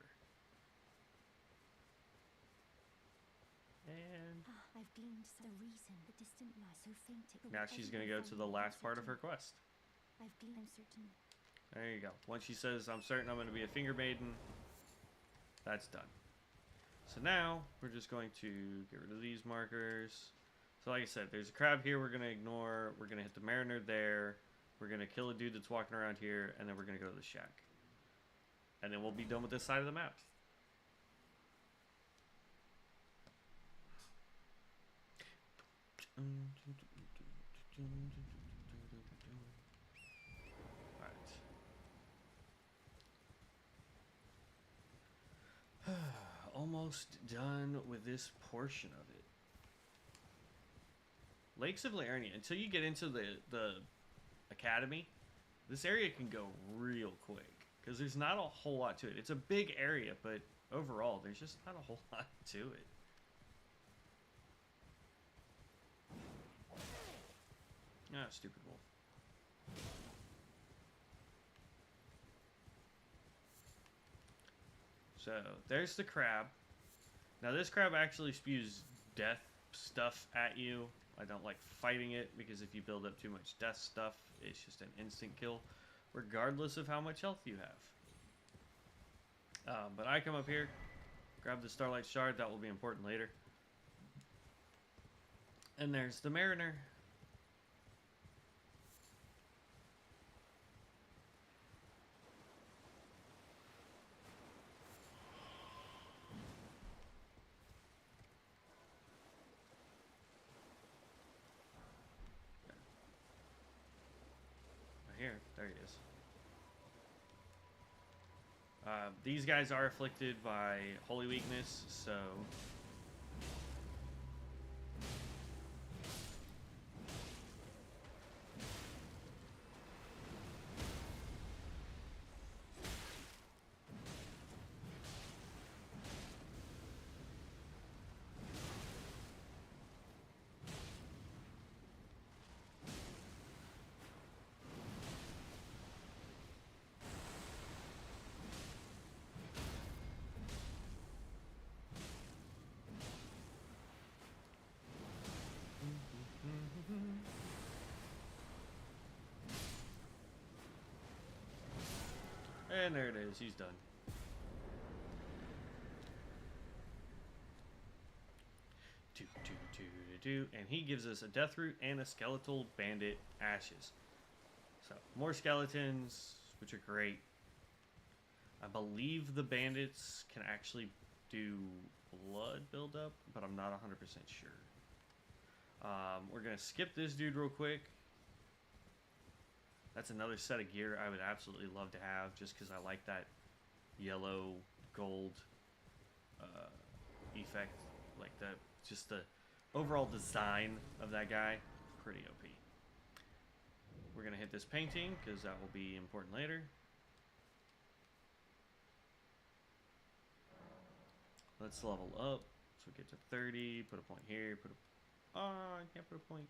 And I've gleaned the reason the distant lie so faint. now she's going to go to the last part of her quest. I've gleaned certain. There you go. Once she says, I'm certain I'm going to be a finger maiden, that's done. So now, we're just going to get rid of these markers. So like I said, there's a crab here we're going to ignore. We're going to hit the mariner there. We're going to kill a dude that's walking around here. And then we're going to go to the shack. And then we'll be done with this side of the map. Alright. Almost done with this portion of it. Lakes of Laernia. Until you get into the academy, this area can go real quick. Because there's not a whole lot to it. It's a big area, but overall, there's just not a whole lot to it. Ah, stupid wolf. So, there's the crab. Now, this crab actually spews death stuff at you. I don't like fighting it, because if you build up too much death stuff, it's just an instant kill, regardless of how much health you have. But I come up here, grab the Starlight Shard. That will be important later. And there's the Mariner. Here, there he is. These guys are afflicted by holy weakness, so And there it is. He's done. And he gives us a death root and a skeletal bandit ashes. So more skeletons, which are great. I believe the bandits can actually do blood buildup, but I'm not 100% sure. We're gonna skip this dude real quick. That's another set of gear I would absolutely love to have, just because I like that yellow gold effect, like just the overall design of that guy. Pretty OP. We're gonna hit this painting because that will be important later. Let's level up. So get to 30. Put a point here. I can't put a point.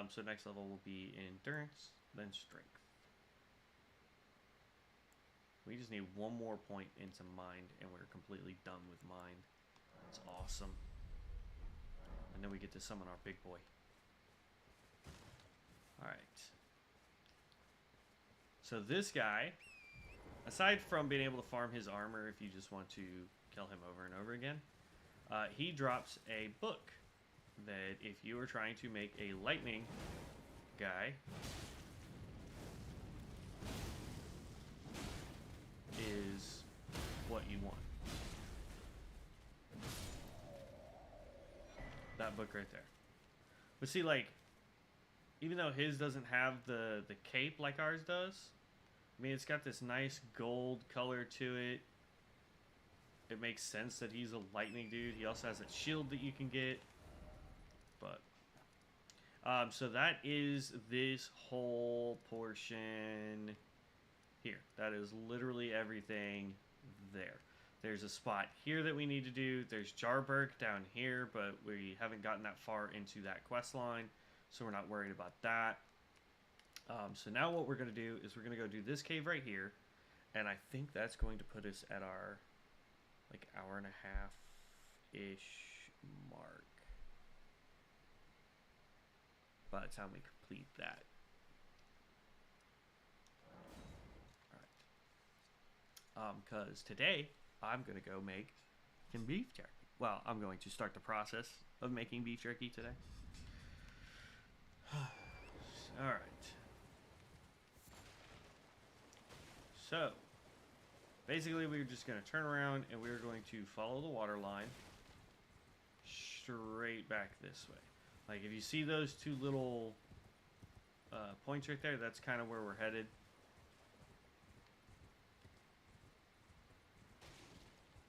So next level will be endurance, then strength. We just need one more point into mind, and we're completely done with mind. That's awesome. And then we get to summon our big boy. Alright. So this guy, aside from being able to farm his armor if you just want to kill him over and over again, he drops a book that if you are trying to make a lightning guy, is what you want. That book right there. But see, like, even though his doesn't have the cape like ours does, I mean, it's got this nice gold color to it. It makes sense that he's a lightning dude. He also has a shield that you can get. But so that is this whole portion here. That is literally everything there. There's a spot here that we need to do. There's Jarberg down here, but we haven't gotten that far into that quest line, so we're not worried about that. So now what we're going to do is we're going to go do this cave right here, and I think that's going to put us at our like hour and a half-ish mark by the time we complete that. Alright. Because today, I'm going to go make some beef jerky. Well, I'm going to start the process of making beef jerky today. Alright. So, basically we're just going to turn around and we're going to follow the water line straight back this way. Like, if you see those two little points right there, that's kind of where we're headed.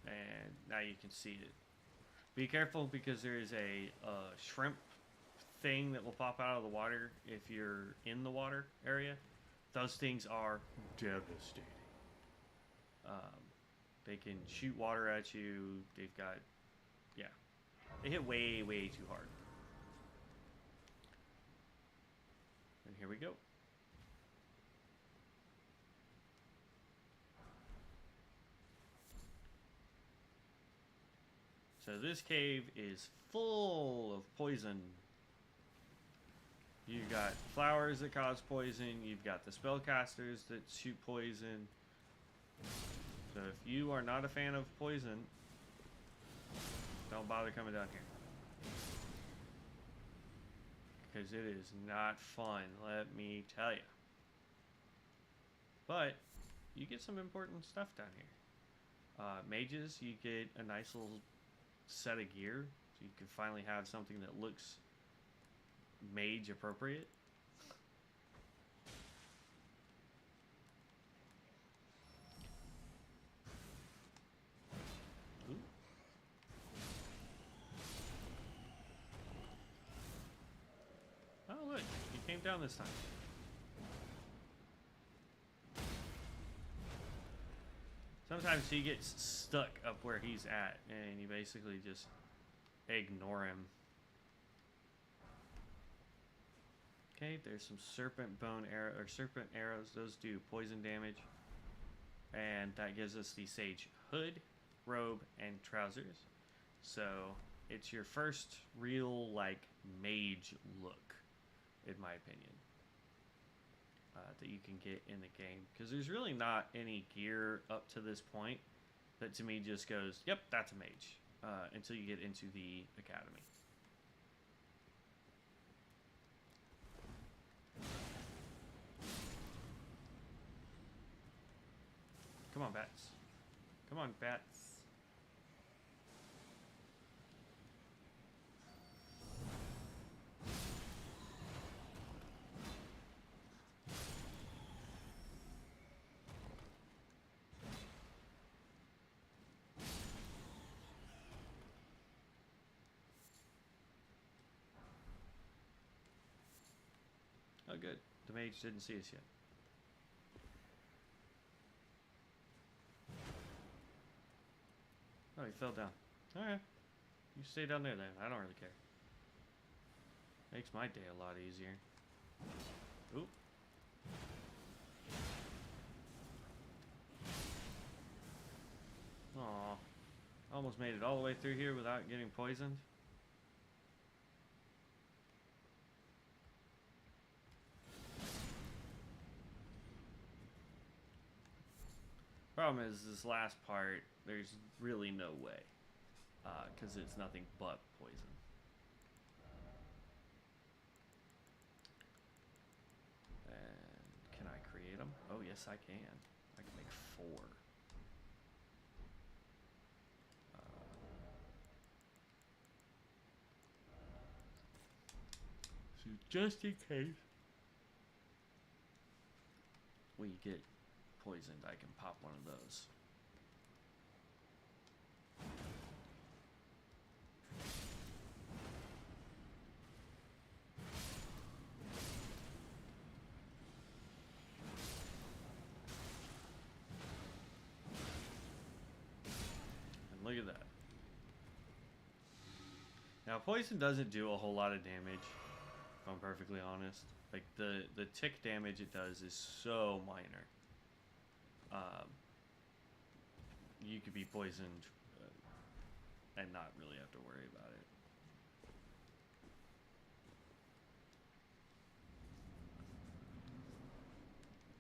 And now you can see it. Be careful because there is a shrimp thing that will pop out of the water if you're in the water area. Those things are devastating. They can shoot water at you. They've got, yeah, they hit way, way too hard. And here we go. So this cave is full of poison. You've got flowers that cause poison. You've got the spellcasters that shoot poison. So if you are not a fan of poison, don't bother coming down here. Because it is not fun, let me tell you. But you get some important stuff down here. Mages, you get a nice little set of gear. So you can finally have something that looks mage appropriate. Ooh. Oh look, he came down this time. Sometimes he gets stuck up where he's at and you basically just ignore him. Okay, there's some serpent bone arrow or serpent arrows. Those do poison damage, and that gives us the sage hood, robe, and trousers. So it's your first real like mage look, in my opinion. that you can get in the game, because there's really not any gear up to this point that to me just goes, yep, that's a mage, until you get into the academy. Come on, bats. Come on, bats. Oh, good. The mage didn't see us yet. Oh, he fell down. Alright. You stay down there then. I don't really care. Makes my day a lot easier. Oop. Aw. Almost made it all the way through here without getting poisoned. Problem is, this last part, there's really no way. Because it's nothing but poison. And can I create them? Oh, yes, I can. I can make 4. So just in case we get poisoned, I can pop one of those. And look at that. Now, poison doesn't do a whole lot of damage, if I'm perfectly honest. Like, the tick damage it does is so minor. You could be poisoned and not really have to worry about it.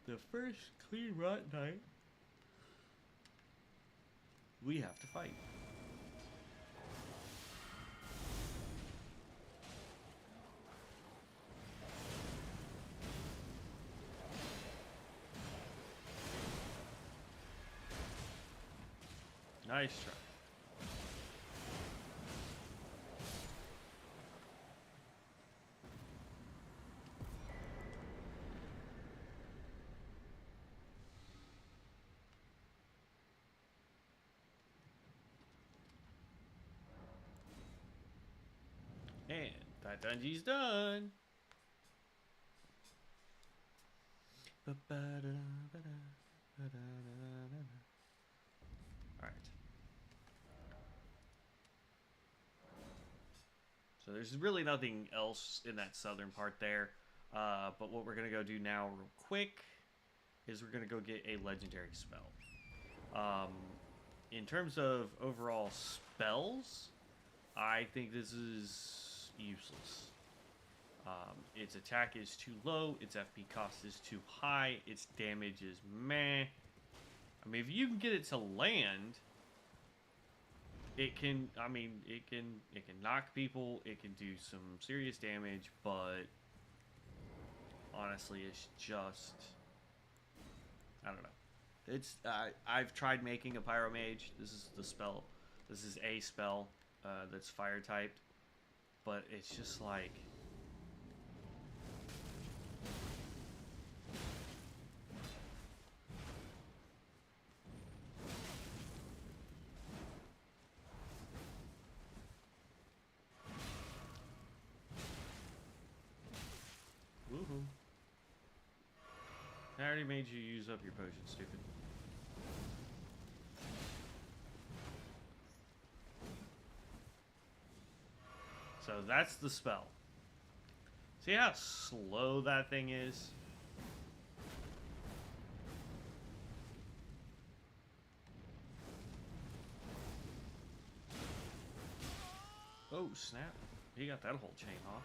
The first clean rot night, we have to fight. Nice try. And that dungeon's done. Alright. So there's really nothing else in that southern part there. But what we're going to go do now real quick is we're going to go get a legendary spell. In terms of overall spells, I think this is useless. Its attack is too low, its FP cost is too high, its damage is meh. I mean, if you can get it to land, it can, I mean, it can knock people, it can do some serious damage, but honestly, it's just, I don't know. It's, I've tried making a Pyro Mage. This is the spell. This is a spell that's fire typed, but it's just like, woohoo. I already made you use up your potion, stupid. So that's the spell. See how slow that thing is? Oh, snap. He got that whole chain off.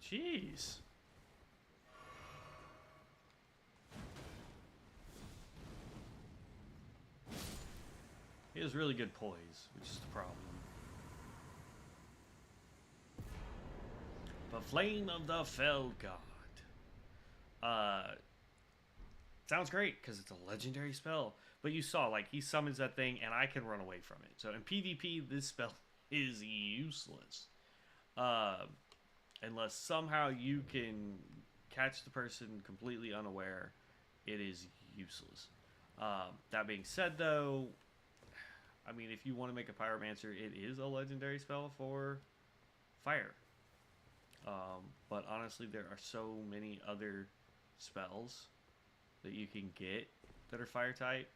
Jeez. He has really good poise, which is the problem. The Flame of the Fell God. Sounds great because it's a legendary spell. But you saw, like, he summons that thing and I can run away from it. So in PvP, this spell is useless. Unless somehow you can catch the person completely unaware, it is useless. That being said, though, I mean, if you want to make a Pyromancer, it is a legendary spell for fire. But honestly, there are so many other spells that you can get that are fire type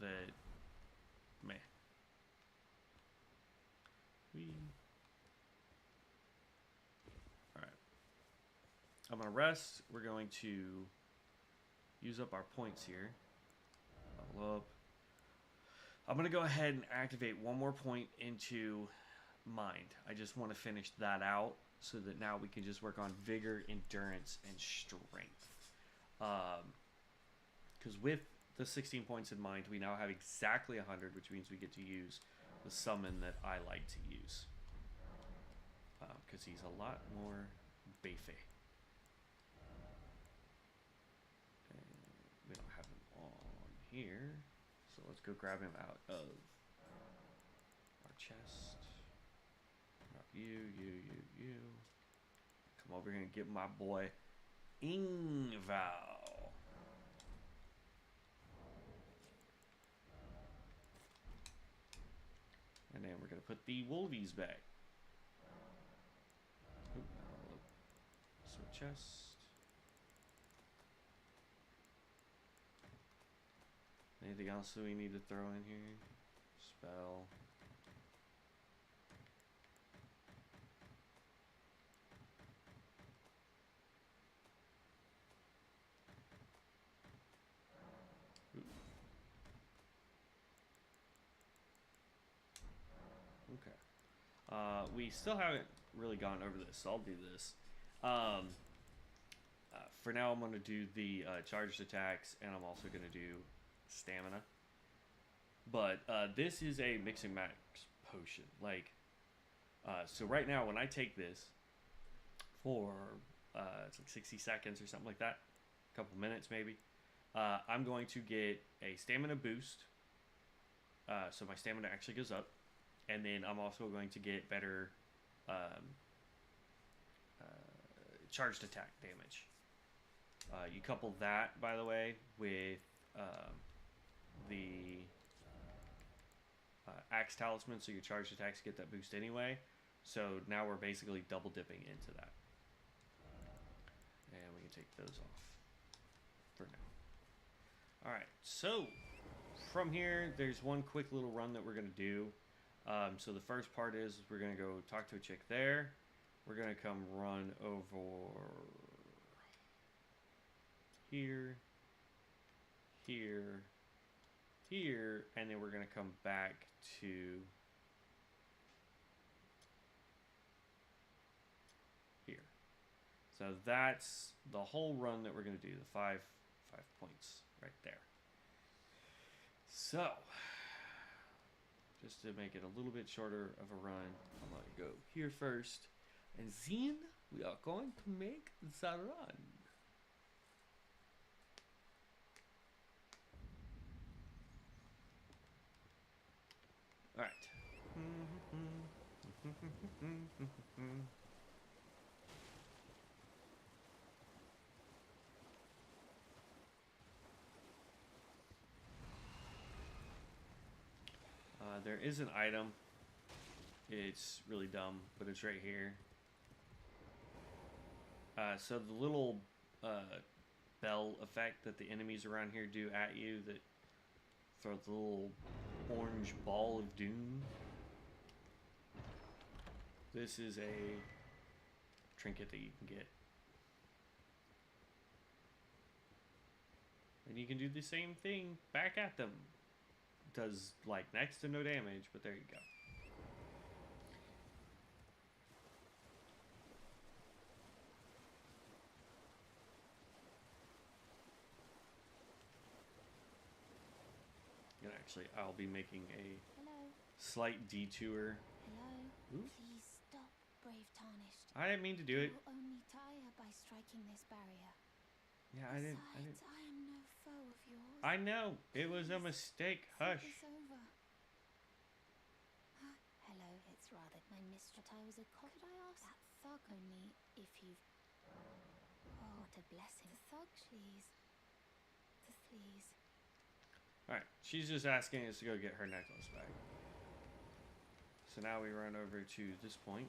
that, meh. Alright. I'm going to rest. We're going to use up our points here. Level up. I'm going to go ahead and activate one more point into Mind. I just want to finish that out so that now we can just work on Vigor, Endurance, and Strength. Because with the 16 points in Mind, we now have exactly 100, which means we get to use the summon that I like to use. Because he's a lot more beefy. We don't have him on here. So let's go grab him out of our chest. Grab you. Come over here and get my boy Ingval. And then we're going to put the Wolvies back. So chest. Anything else that we need to throw in here? Spell. Okay. We still haven't really gone over this, so I'll do this. For now, I'm going to do the charged attacks, and I'm also going to do stamina. But this is a mix and max potion. Like, so right now, when I take this for it's like 60 seconds or something like that, a couple minutes maybe, I'm going to get a stamina boost. So my stamina actually goes up. And then I'm also going to get better charged attack damage. You couple that, by the way, with the Axe Talisman, so your charged attacks get that boost anyway. So now we're basically double dipping into that. And we can take those off for now. Alright, so from here, there's one quick little run that we're going to do. So the first part is we're going to go talk to a chick there. We're going to come run over here, here, here, and then we're going to come back to here. So that's the whole run that we're going to do, the five points right there. So just to make it a little bit shorter of a run, I'm going to go here first, and then we are going to make the run. Alright. There is an item. It's really dumb, but it's right here. So the little bell effect that the enemies around here do at you that throw the little orange ball of doom. This is a trinket that you can get. And you can do the same thing back at them. Does like next to no damage, but there you go. Actually, I'll be making a Hello? slight detour. Hello? Ooh. Please stop, brave Tarnished. I didn't mean to do it. You will only tire by striking this barrier. Yeah, I didn't. Besides, I am no foe of yours. I know. It was a mistake. Hush. Think this over. Hello, it's rather my mistress. I was a could I ask that thug only if you've... Oh, what a blessing. The thug, please. Please. Alright, she's just asking us to go get her necklace back. So now we run over to this point.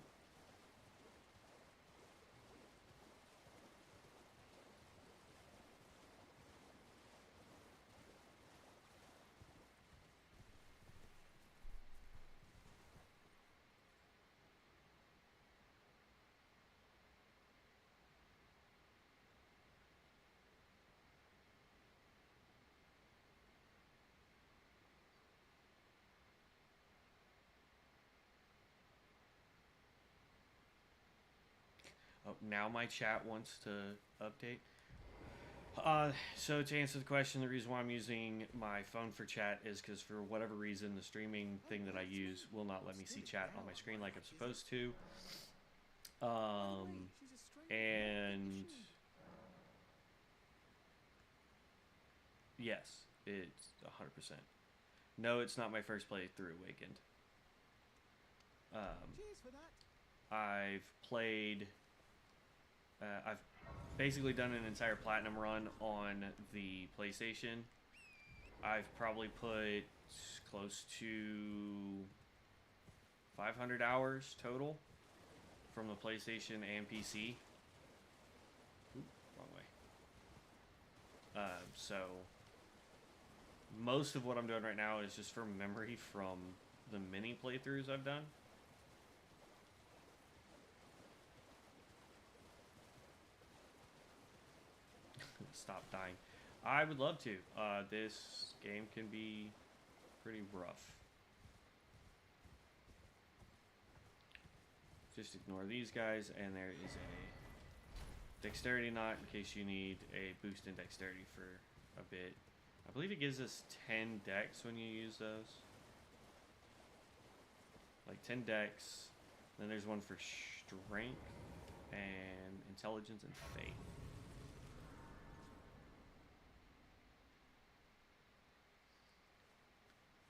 Oh, now my chat wants to update. So to answer the question, the reason why I'm using my phone for chat is because for whatever reason, the streaming thing that I use will not let me see chat on my screen like I'm supposed to. And yes, it's 100%. No, it's not my first playthrough Awakened. I've played. I've basically done an entire platinum run on the PlayStation. I've probably put close to 500 hours total from the PlayStation and PC. Ooh, wrong way. So most of what I'm doing right now is just from memory from the mini playthroughs I've done. Stop dying. I would love to. This game can be pretty rough. Just ignore these guys, and there is a dexterity knot in case you need a boost in dexterity for a bit. I believe it gives us 10 dex when you use those. Like 10 dex. Then there's one for strength and intelligence and faith.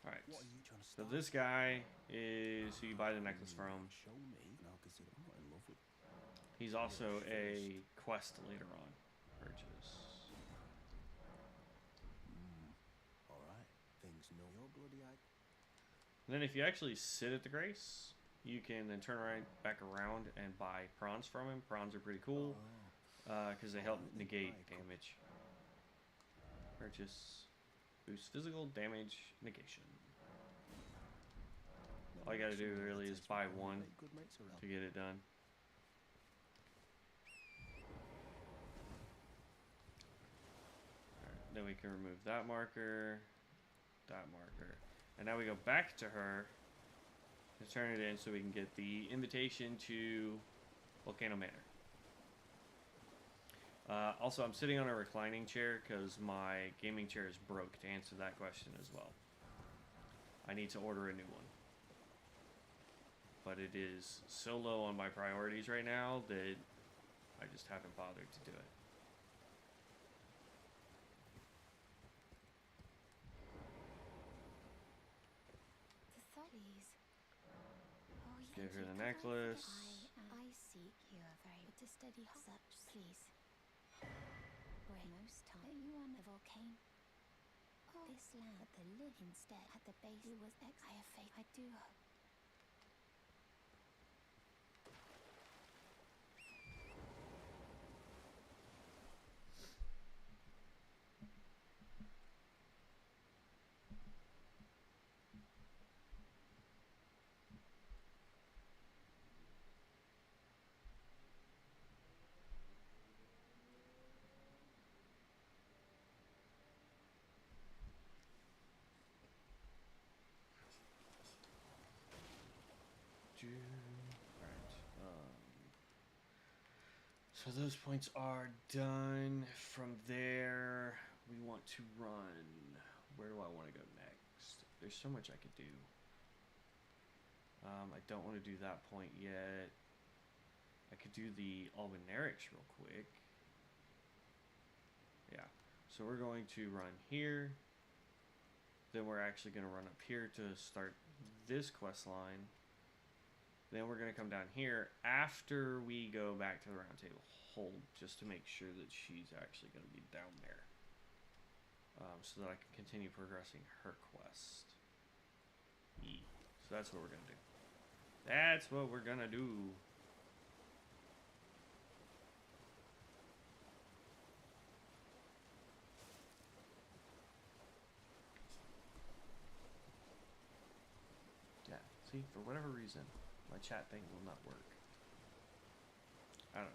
Alright, so this guy is who you buy the necklace from. He's also a quest later on. Purchase. Alright, things know your bloody eye. And then if you actually sit at the Grace, you can then turn right back around and buy prawns from him. Prawns are pretty cool because they help negate damage. Purchase. Boost physical damage negation. All you gotta do really is buy one to get it done. Alright, then we can remove that marker, and now we go back to her to turn it in so we can get the invitation to Volcano Manor. Also, I'm sitting on a reclining chair because my gaming chair is broke, to answer that question as well. I need to order a new one. But it is so low on my priorities right now that I just haven't bothered to do it. Give her the necklace. I seek you a very steady such, please. Most time you on the volcano. This land, the lid instead at the base was I have faith. I do hope. So those points are done. From there, we want to run. Where do I want to go next? next? There's so much I could do. I don't want to do that point yet. I could do the Almanerics real quick. Yeah. So we're going to run here. Then we're actually going to run up here to start this quest line. Then we're going to come down here after we go back to the Round Table Hold, just to make sure that she's actually going to be down there. So that I can continue progressing her quest. So that's what we're going to do. That's what we're going to do. Yeah, see, for whatever reason, my chat thing will not work. I don't know.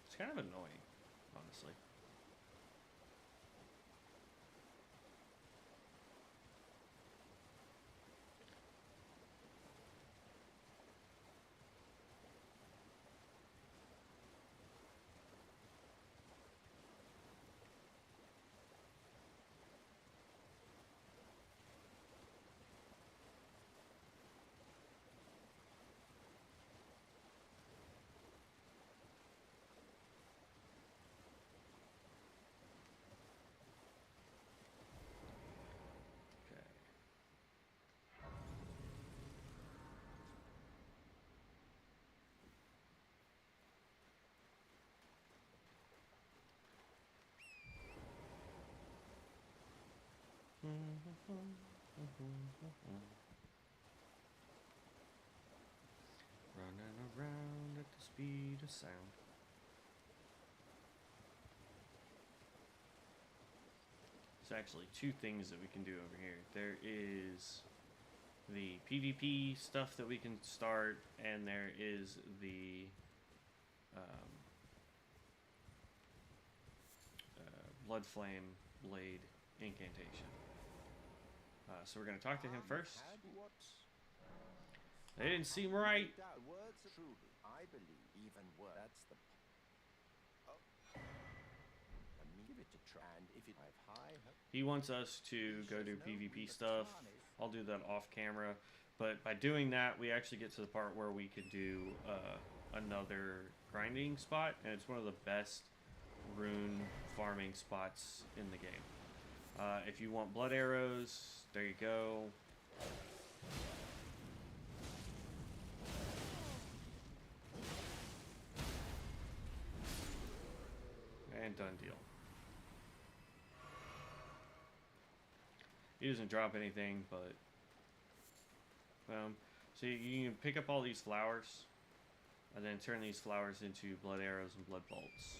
It's kind of annoying, honestly. Okay. Running around at the speed of sound. There's actually two things that we can do over here. There is the PvP stuff that we can start, and there is the Blood Flame Blade incantation. So we're going to talk to him first. They didn't seem right. Words truly, I believe even words. That's the. Let me give it a try. And if it I've high. He wants us to go do PvP stuff. I'll do that off camera. But by doing that, we actually get to the part where we could do another grinding spot, and it's one of the best rune farming spots in the game. If you want blood arrows, there you go. And done deal. He doesn't drop anything, but so you can pick up all these flowers and then turn these flowers into blood arrows and blood bolts.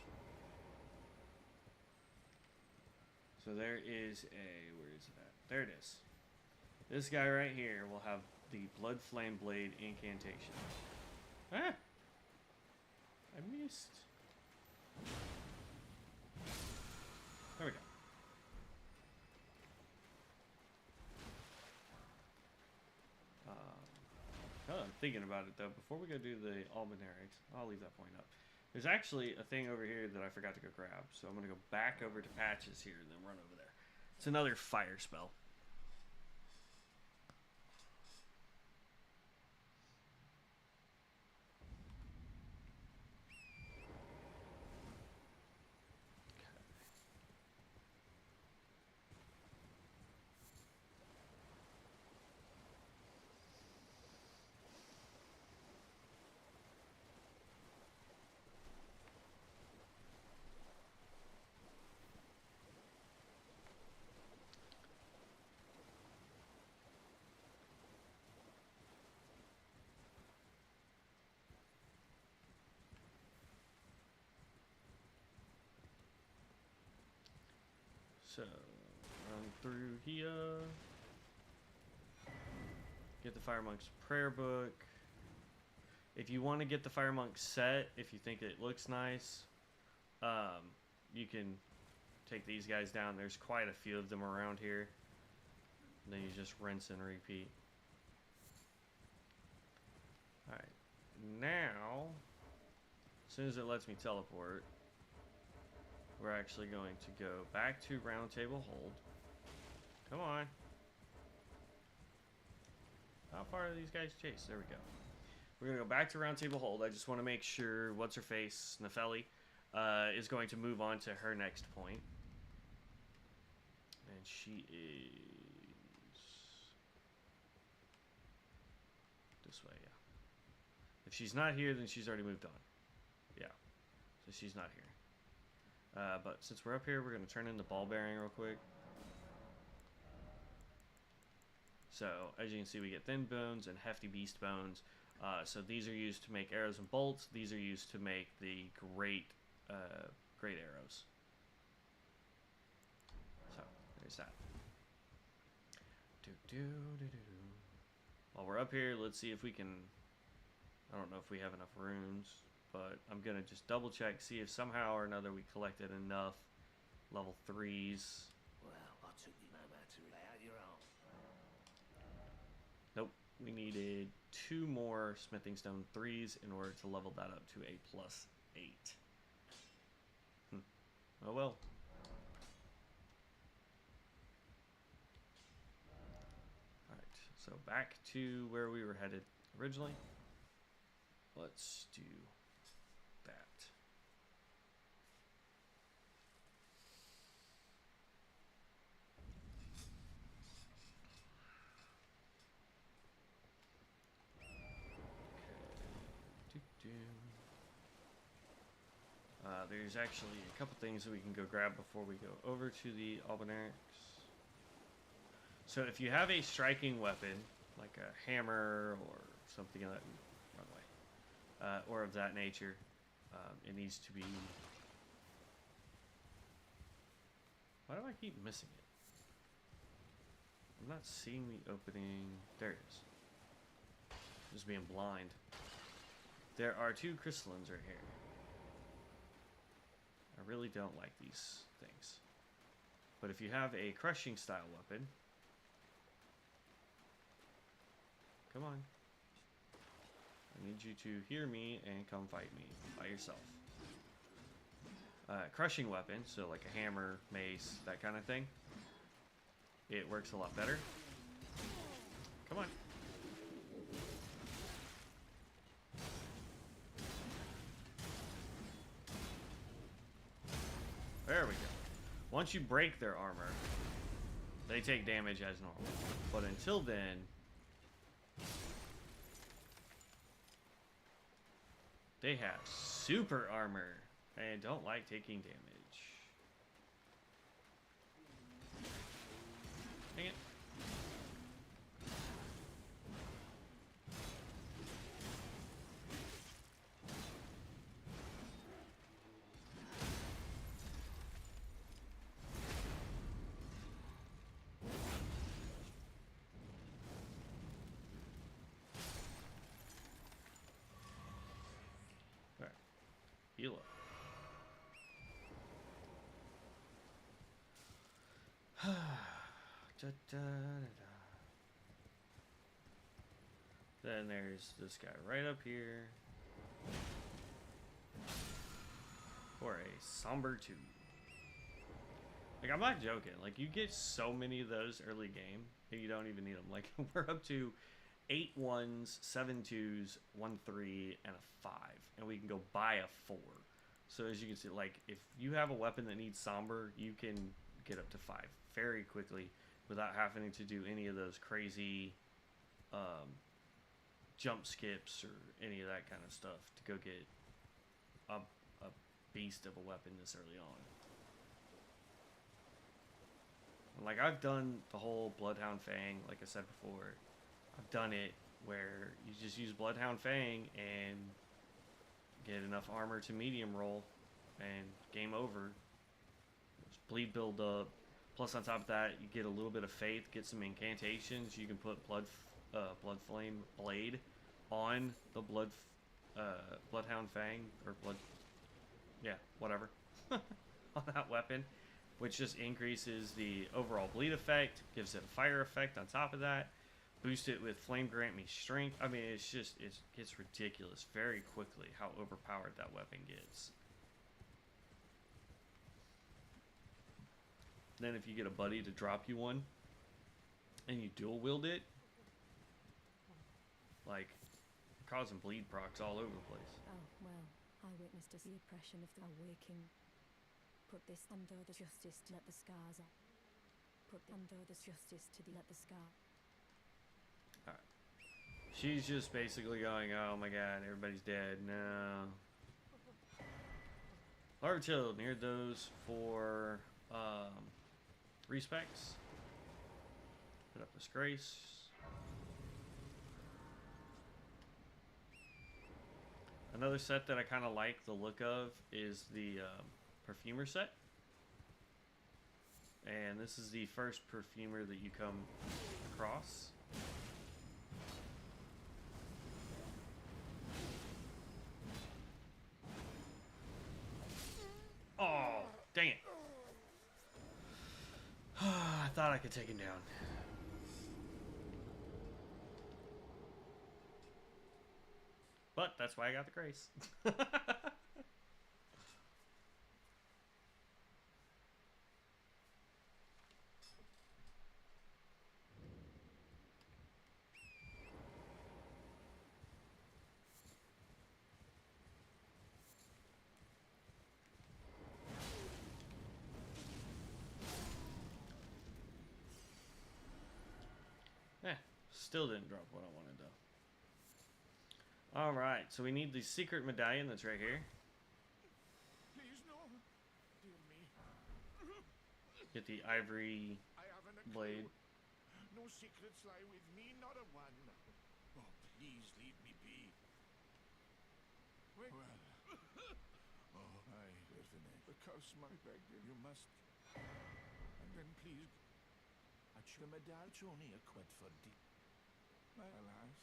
So there is a, where is it at? There it is. This guy right here will have the Blood Flame Blade incantation. Ah! I missed. There we go. I'm thinking about it though. Before we go do the Almanerics, I'll leave that point up. There's actually a thing over here that I forgot to go grab, so I'm gonna go back over to Patches here and then run over there. It's another fire spell. So, run through here. Get the Fire Monk's prayer book. If you want to get the Fire Monk set, if you think it looks nice, you can take these guys down. There's quite a few of them around here. And then you just rinse and repeat. Alright. Now, as soon as it lets me teleport, we're actually going to go back to Round Table Hold. Come on. How far do these guys chase? There we go. We're going to go back to Round Table Hold. I just want to make sure what's-her-face, Nepheli, is going to move on to her next point. And she is... this way, yeah. If she's not here, then she's already moved on. Yeah. So she's not here. But since we're up here, we're going to turn in the ball bearing real quick. So, as you can see, we get thin bones and hefty beast bones. So these are used to make arrows and bolts. These are used to make the great arrows. So, there's that. While we're up here, let's see if we can... I don't know if we have enough runes, but I'm going to just double check, see if somehow or another we collected enough level 3s. Well, I took you no matter to lay out your own. Nope, we needed 2 more smithing stone 3s in order to level that up to a +8. Oh well. Alright, so back to where we were headed originally. Let's do that. There's actually a couple things that we can go grab before we go over to the Albinaurics. So if you have a striking weapon, like a hammer or something of that, wrong way, or of that nature, it needs to be... Why do I keep missing it? I'm not seeing the opening. There it is. Just being blind. There are 2 crystallines right here. I really don't like these things. But if you have a crushing style weapon... Come on. I need you to hear me and come fight me by yourself. Crushing weapon, so like a hammer, mace, that kind of thing. It works a lot better. Come on. There we go. Once you break their armor, they take damage as normal. But until then... they have super armor and don't like taking damage. Dang it. Heal up. Then there's this guy right up here. For a somber 2. Like, I'm not joking. Like, you get so many of those early game, and you don't even need them. Like, we're up to 8 1s, 7 2s, 1 3, and a 5. And we can go buy a 4. So as you can see, like, if you have a weapon that needs somber, you can get up to 5 very quickly without having to do any of those crazy jump skips or any of that kind of stuff to go get a beast of a weapon this early on. Like, I've done the whole Bloodhound Fang, like I said before. I've done it where you just use Bloodhound Fang and get enough armor to medium roll and game over. Just bleed build up. Plus on top of that, you get a little bit of faith, get some incantations. You can put Blood Flame Blade on the Bloodhound Fang or whatever on that weapon, which just increases the overall bleed effect, gives it a fire effect on top of that. Boost it with Flame Grant Me Strength. I mean, it gets ridiculous very quickly how overpowered that weapon gets. Then if you get a buddy to drop you one, and you dual wield it, like, causing bleed procs all over the place. Oh, well, I witnessed the oppression of the waking. Put this under the justice to let the scars out. Put under the justice to let the scar. Alright. She's just basically going, oh my god, everybody's dead. No. Larva Chill, near those for respects. Put up Disgrace. Another set that I kind of like the look of is the Perfumer set. And this is the first Perfumer that you come across. Oh, dang it. I thought I could take him down. But that's why I got the grace. Still didn't drop what I wanted though. Alright, so we need the secret medallion that's right here. Please no. Dear me. Get the ivory I haven't a blade. clue. No secrets lie with me, not a one. Oh, please leave me be. Wait. Well. Oh, Where's the next? the curse my beggar. You must. And then please, The medal's only a quid for deep. alas.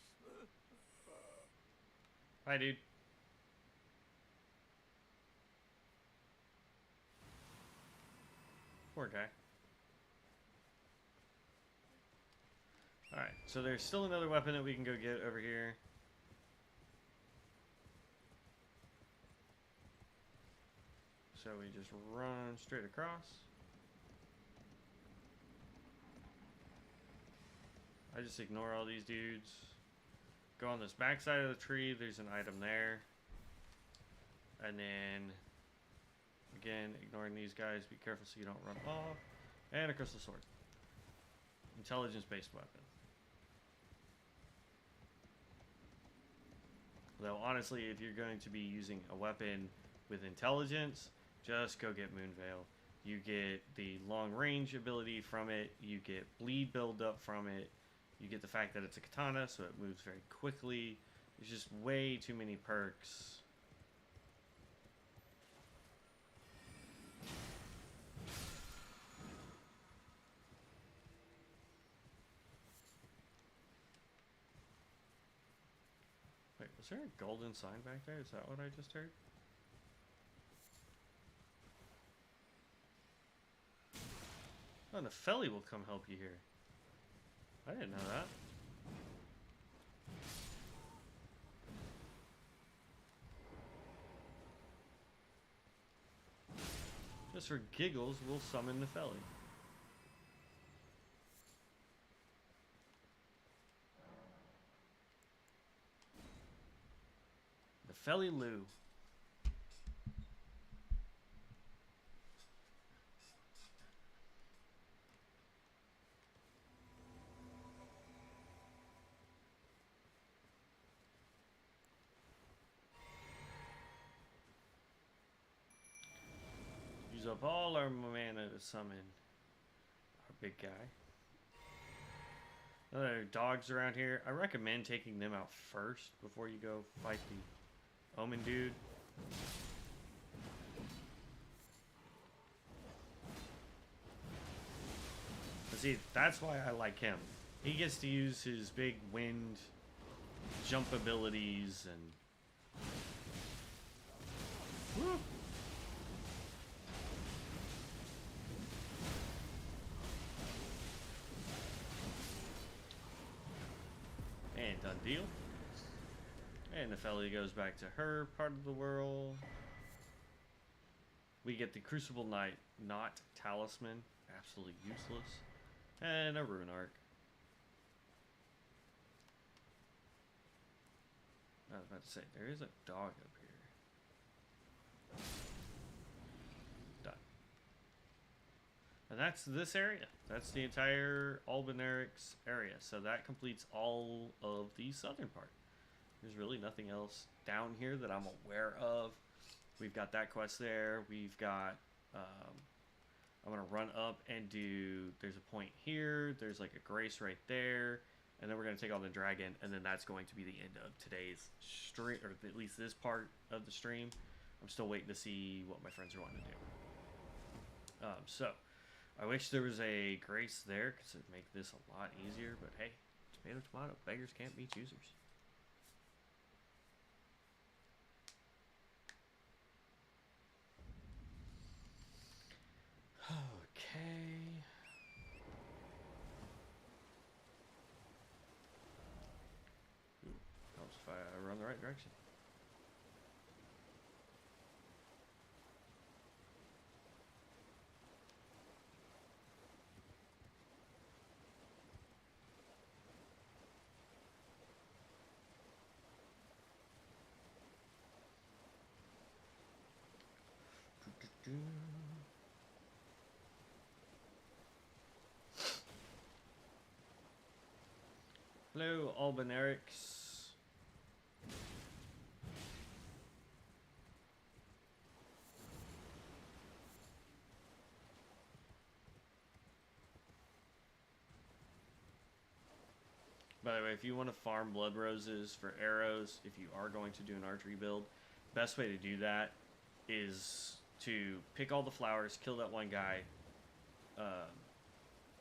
Hi, dude. Poor guy. Alright, so there's still another weapon that we can go get over here. So we just run straight across. I just ignore all these dudes. Go on this back side of the tree, there's an item there. And then, again, ignoring these guys, be careful so you don't run off. And a crystal sword. Intelligence-based weapon. Though, honestly, if you're going to be using a weapon with intelligence, just go get Moonveil. You get the long range ability from it, you get bleed buildup from it, you get the fact that it's a katana, so it moves very quickly. There's just way too many perks. Wait, was there a golden sign back there? Is that what I just heard? Oh, and the Felly will come help you here. I didn't know that. Just for giggles, we'll summon the Felly. The Felly Lou. Use up all our mana to summon our big guy. Other dogs around here. I recommend taking them out first before you go fight the Omen dude. But see, that's why I like him. He gets to use his big wind jump abilities and... Woo! And done deal. And the Felly goes back to her part of the world. We get the Crucible Knight, not Talisman. Absolutely useless. And a Rune Arc. I was about to say, there is a dog up here. Done. And that's this area. That's the entire Albinaurics area. So that completes all of the southern part. There's really nothing else down here that I'm aware of. We've got that quest there. We've got... I'm going to run up and do... There's a point here. There's like a grace right there. And then we're going to take on the dragon. And then that's going to be the end of today's stream. Or at least this part of the stream. I'm still waiting to see what my friends are wanting to do. So, I wish there was a grace there. Because it would make this a lot easier. But hey, tomato, tomato. Beggars can't be choosers. Okay. Ooh, helps if I run the right direction. Hello, Albinaurics. By the way, if you want to farm blood roses for arrows, if you are going to do an archery build, best way to do that is to pick all the flowers, kill that one guy,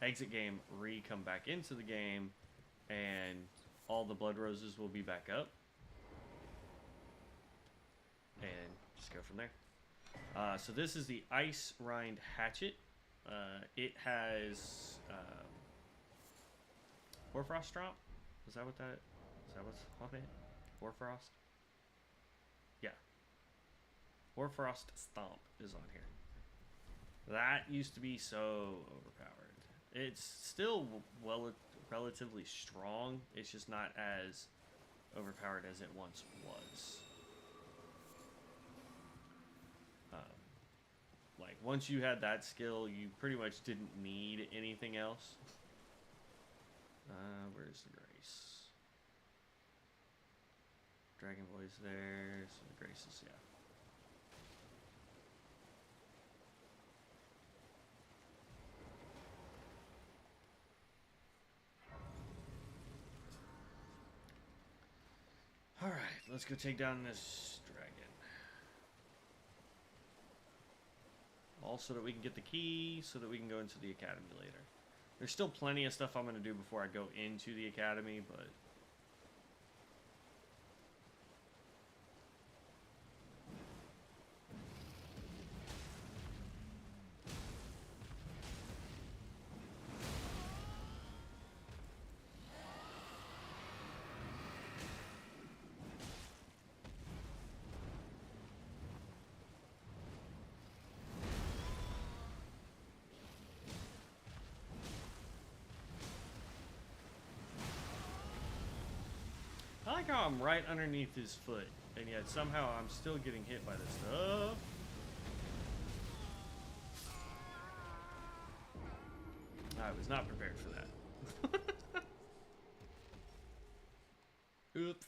exit game, come back into the game, and all the blood roses will be back up. And just go from there. So this is the Ice Rind Hatchet. It has Hoarfrost Stomp. Is that what's on it? Hoarfrost? Yeah. Hoarfrost Stomp is on here. That used to be so overpowered. It's still relatively strong. It's just not as overpowered as it once was. Like, once you had that skill, you pretty much didn't need anything else. Where's the grace? Dragon Boy's there, so the grace is, yeah. Alright, let's go take down this dragon. All so that we can get the key, so that we can go into the academy later. There's still plenty of stuff I'm going to do before I go into the academy, but... I like how I'm right underneath his foot, and yet somehow I'm still getting hit by this stuff. I was not prepared for that. Oops.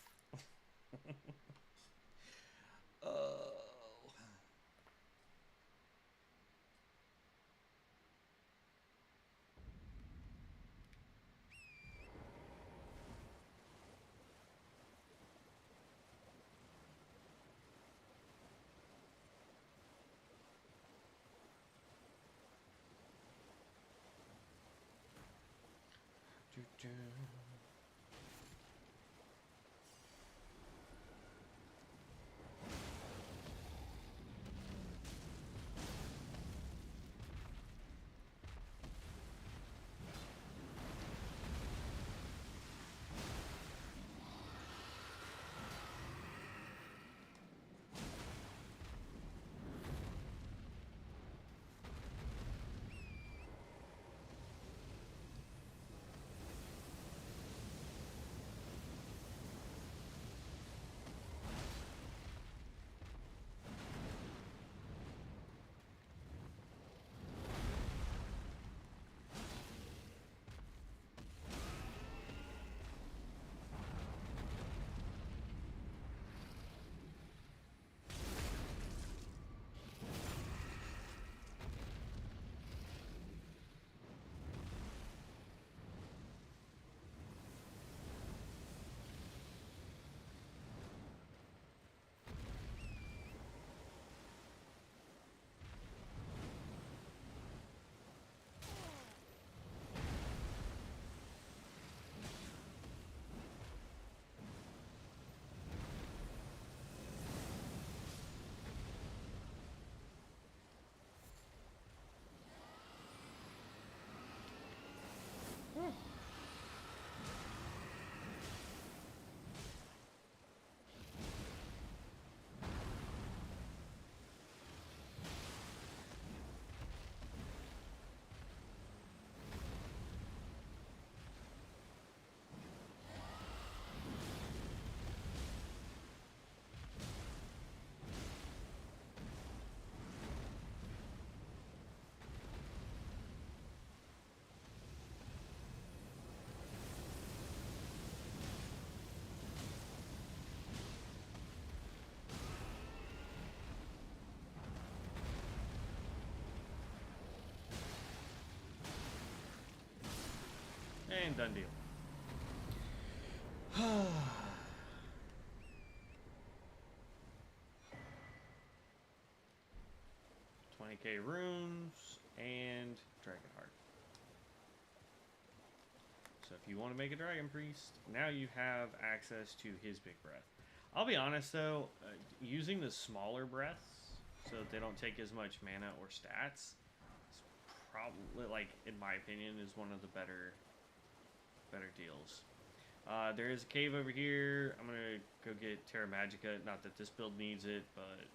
And done deal. 20k runes and Dragonheart. So if you want to make a Dragon Priest, now you have access to his big breath. I'll be honest though, using the smaller breaths so that they don't take as much mana or stats, is probably, like, in my opinion, is one of the better deals. There is a cave over here. I'm gonna go get Terra Magica. Not that this build needs it, but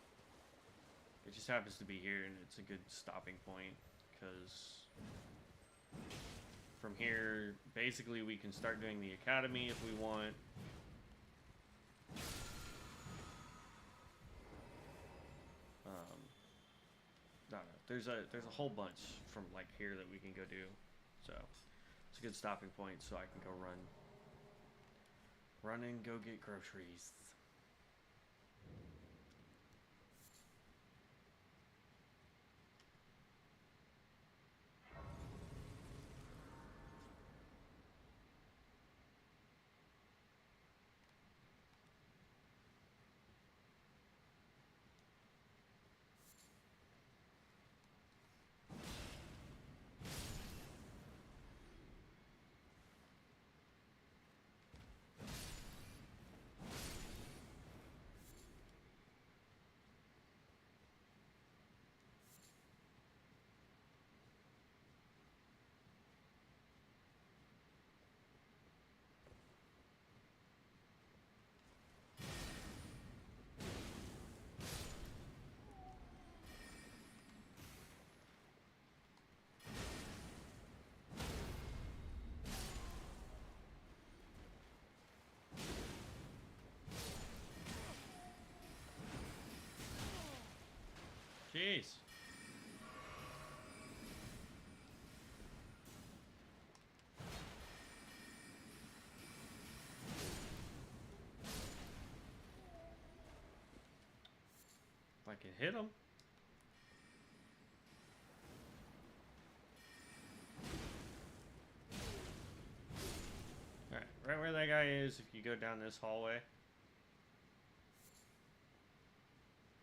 it just happens to be here, and it's a good stopping point, because from here, basically, we can start doing the academy if we want. No, there's a whole bunch from like here that we can go do, so it's a good stopping point. So I can go run and go get groceries. Jeez. If I can hit him. Alright, right where that guy is, if you go down this hallway,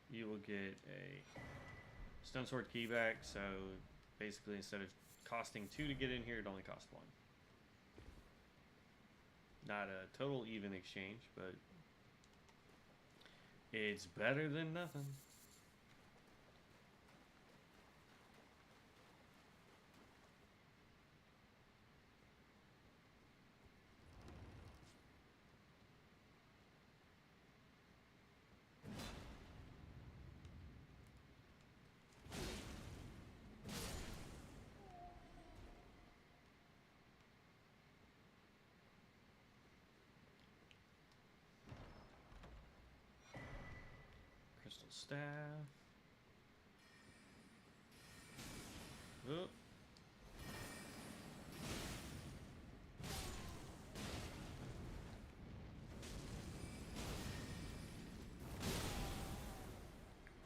you will get a Stone Sword key back, so basically instead of costing 2 to get in here, it only costs 1. Not a total even exchange, but it's better than nothing. Crystal staff. Oh.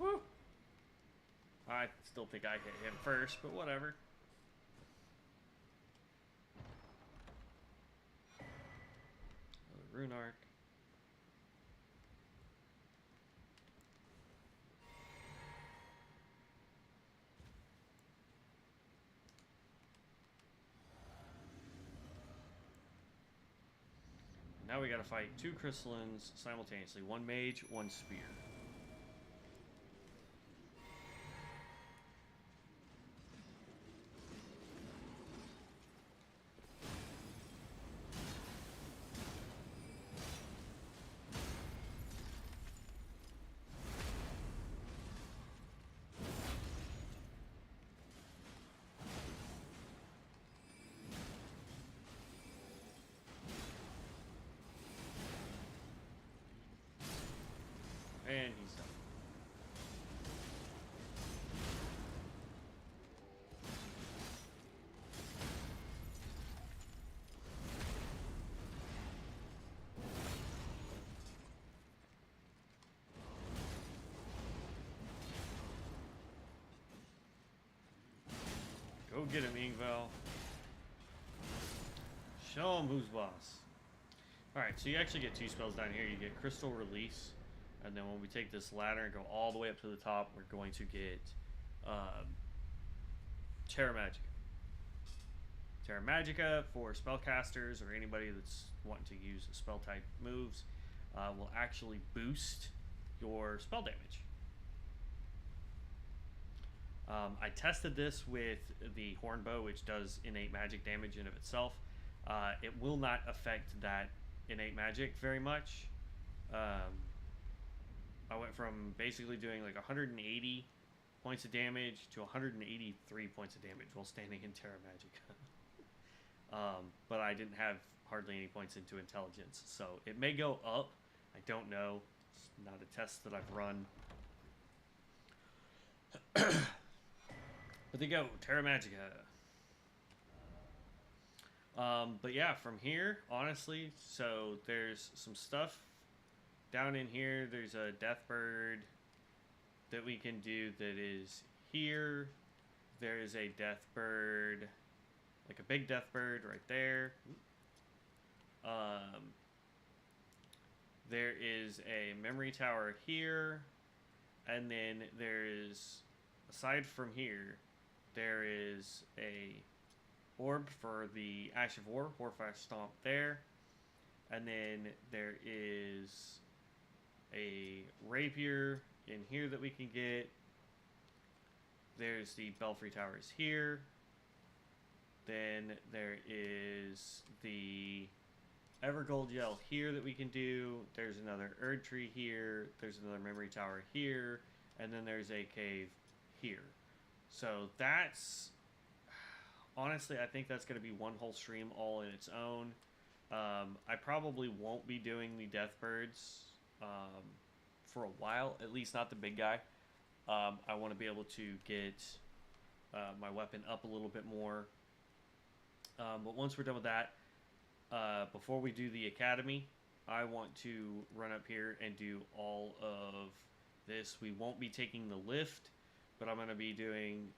Woo. I still think I hit him first, but whatever. Another rune arc. Now we gotta fight 2 crystallines simultaneously. 1 mage, 1 spear. And he's done. Go get him, Ingval. Show him who's boss. Alright, so you actually get 2 spells down here. You get Crystal Release, and then when we take this ladder and go all the way up to the top, we're going to get Terra Magica. Terra Magica for spellcasters or anybody that's wanting to use spell type moves will actually boost your spell damage. I tested this with the Hornbow, which does innate magic damage in of itself. It will not affect that innate magic very much. I went from basically doing like 180 points of damage to 183 points of damage while standing in Terra Magica. But I didn't have hardly any points into intelligence, so it may go up. I don't know. It's not a test that I've run. But they go, Terra Magica. But yeah, from here, honestly, so there's some stuff down in here. There's a Deathbird that we can do that is here. There is a Deathbird, like a big Deathbird right there. There is a Memory Tower here. And then there is, aside from here, there is a orb for the Ash of War, Horfast Stomp there. And then there is a rapier in here that we can get. There's the Belfry Towers here. Then there is the Evergold Yell here that we can do. There's another Erd Tree here. There's another Memory Tower here. And then there's a cave here. So that's... Honestly, I think that's going to be one whole stream all in its own. I probably won't be doing the Deathbirds for a while. At least not the big guy. I want to be able to get my weapon up a little bit more. But once we're done with that, before we do the academy, I want to run up here and do all of this. We won't be taking the lift, but I'm going to be doing...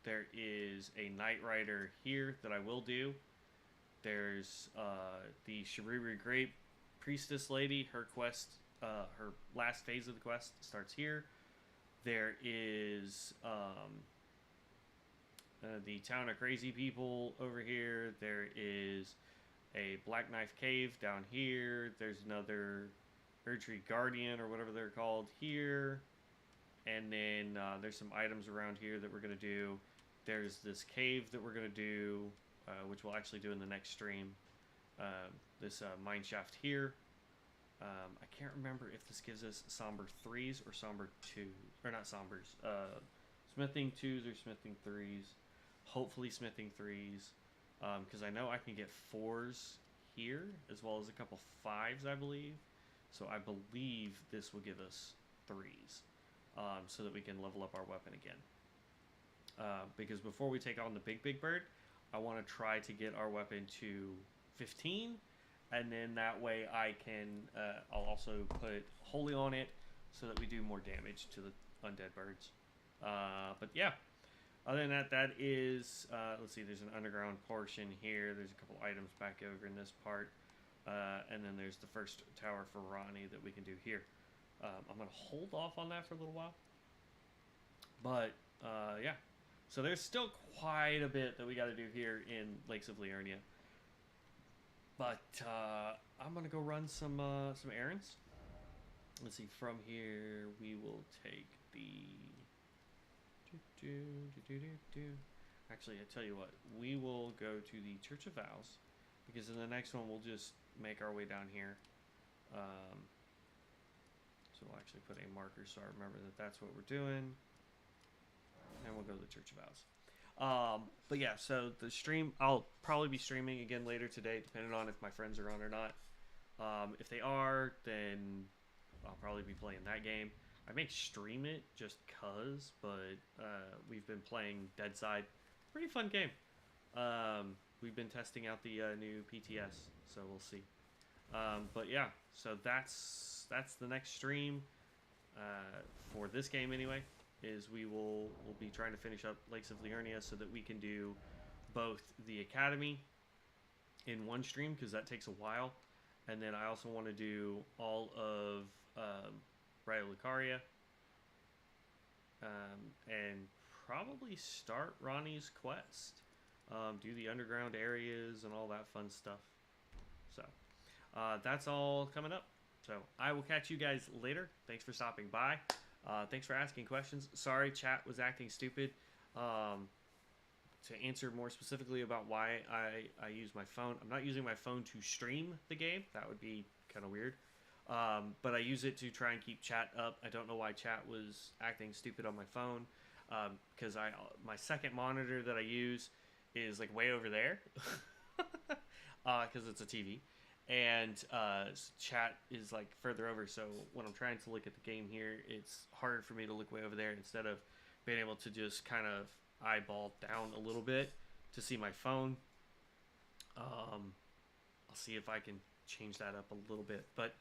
there is a Knight Rider here that I will do. There's the Shiriri Grape Priestess Lady. Her quest, her last phase of the quest starts here. There is the Town of Crazy People over here. There is a Black Knife Cave down here. There's another Erdtree Guardian or whatever they're called here. And then there's some items around here that we're going to do. There's this cave that we're going to do, which we'll actually do in the next stream. This mine shaft here. I can't remember if this gives us Somber 3s or Somber 2s. Or not Sombers. Smithing 2s or Smithing 3s. Hopefully Smithing 3s. Because I know I can get 4s here, as well as a couple 5s, I believe. So I believe this will give us 3s. So that we can level up our weapon again. Because before we take on the big bird, I want to try to get our weapon to 15, and then that way I can, I'll also put Holy on it, so that we do more damage to the undead birds. But yeah, other than that, that is, let's see, there's an underground portion here, there's a couple items back over in this part, and then there's the first tower for Ronnie that we can do here. I'm going to hold off on that for a little while, but yeah. So there's still quite a bit that we got to do here in Lakes of Liurnia. But I'm going to go run some errands. Let's see, from here we will take the... Actually, I tell you what, we will go to the Church of Vows, because in the next one we'll just make our way down here. So we'll actually put a marker so I remember that that's what we're doing. And we'll go to the Church of Vows. But yeah, so the stream, I'll probably be streaming again later today, depending on if my friends are on or not. If they are, then I'll probably be playing that game. I may stream it just cause, but we've been playing Deadside. Pretty fun game. We've been testing out the new PTS, so we'll see. But yeah, so that's the next stream for this game anyway. Is we'll be trying to finish up Lakes of Liurnia so that we can do both the Academy in one stream because that takes a while. And then I also want to do all of Raya Lucaria, and probably start Ronnie's quest. Do the underground areas and all that fun stuff. So that's all coming up. So I will catch you guys later. Thanks for stopping by. Thanks for asking questions. Sorry, chat was acting stupid. To answer more specifically about why I use my phone, I'm not using my phone to stream the game. That would be kind of weird. But I use it to try and keep chat up. I don't know why chat was acting stupid on my phone, because my second monitor that I use is like way over there, because it's a TV, and chat is like further over. So when I'm trying to look at the game here, it's harder for me to look way over there instead of being able to just kind of eyeball down a little bit to see my phone. I'll see if I can change that up a little bit, but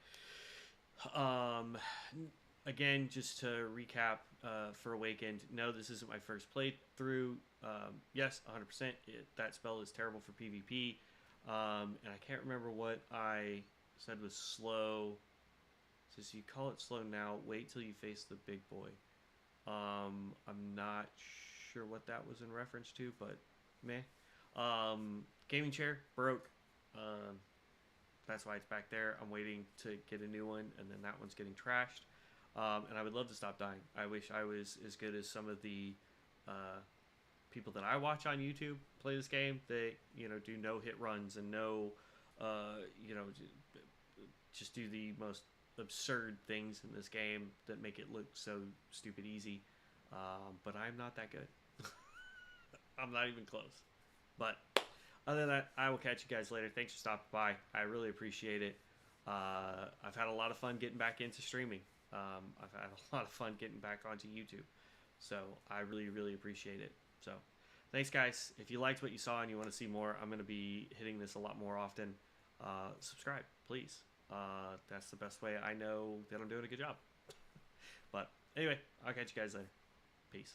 again, just to recap, for Awakened, no, this isn't my first playthrough. Yes, 100%, that spell is terrible for PvP, and I can't remember what I said was slow. It says you call it slow now, wait till you face the big boy. I'm not sure what that was in reference to, but meh. Gaming chair broke. That's why it's back there. I'm waiting to get a new one, and then that one's getting trashed. And I would love to stop dying. I wish I was as good as some of the people that I watch on YouTube play this game. They, do no hit runs and no, just do the most absurd things in this game that make it look so stupid easy. But I'm not that good. I'm not even close. But other than that, I will catch you guys later. Thanks for stopping by. I really appreciate it. I've had a lot of fun getting back into streaming. I've had a lot of fun getting back onto YouTube. So I really, really appreciate it. So thanks, guys. If you liked what you saw and you want to see more, I'm going to be hitting this a lot more often. Subscribe, please. That's the best way I know that I'm doing a good job. But anyway, I'll catch you guys later. Peace.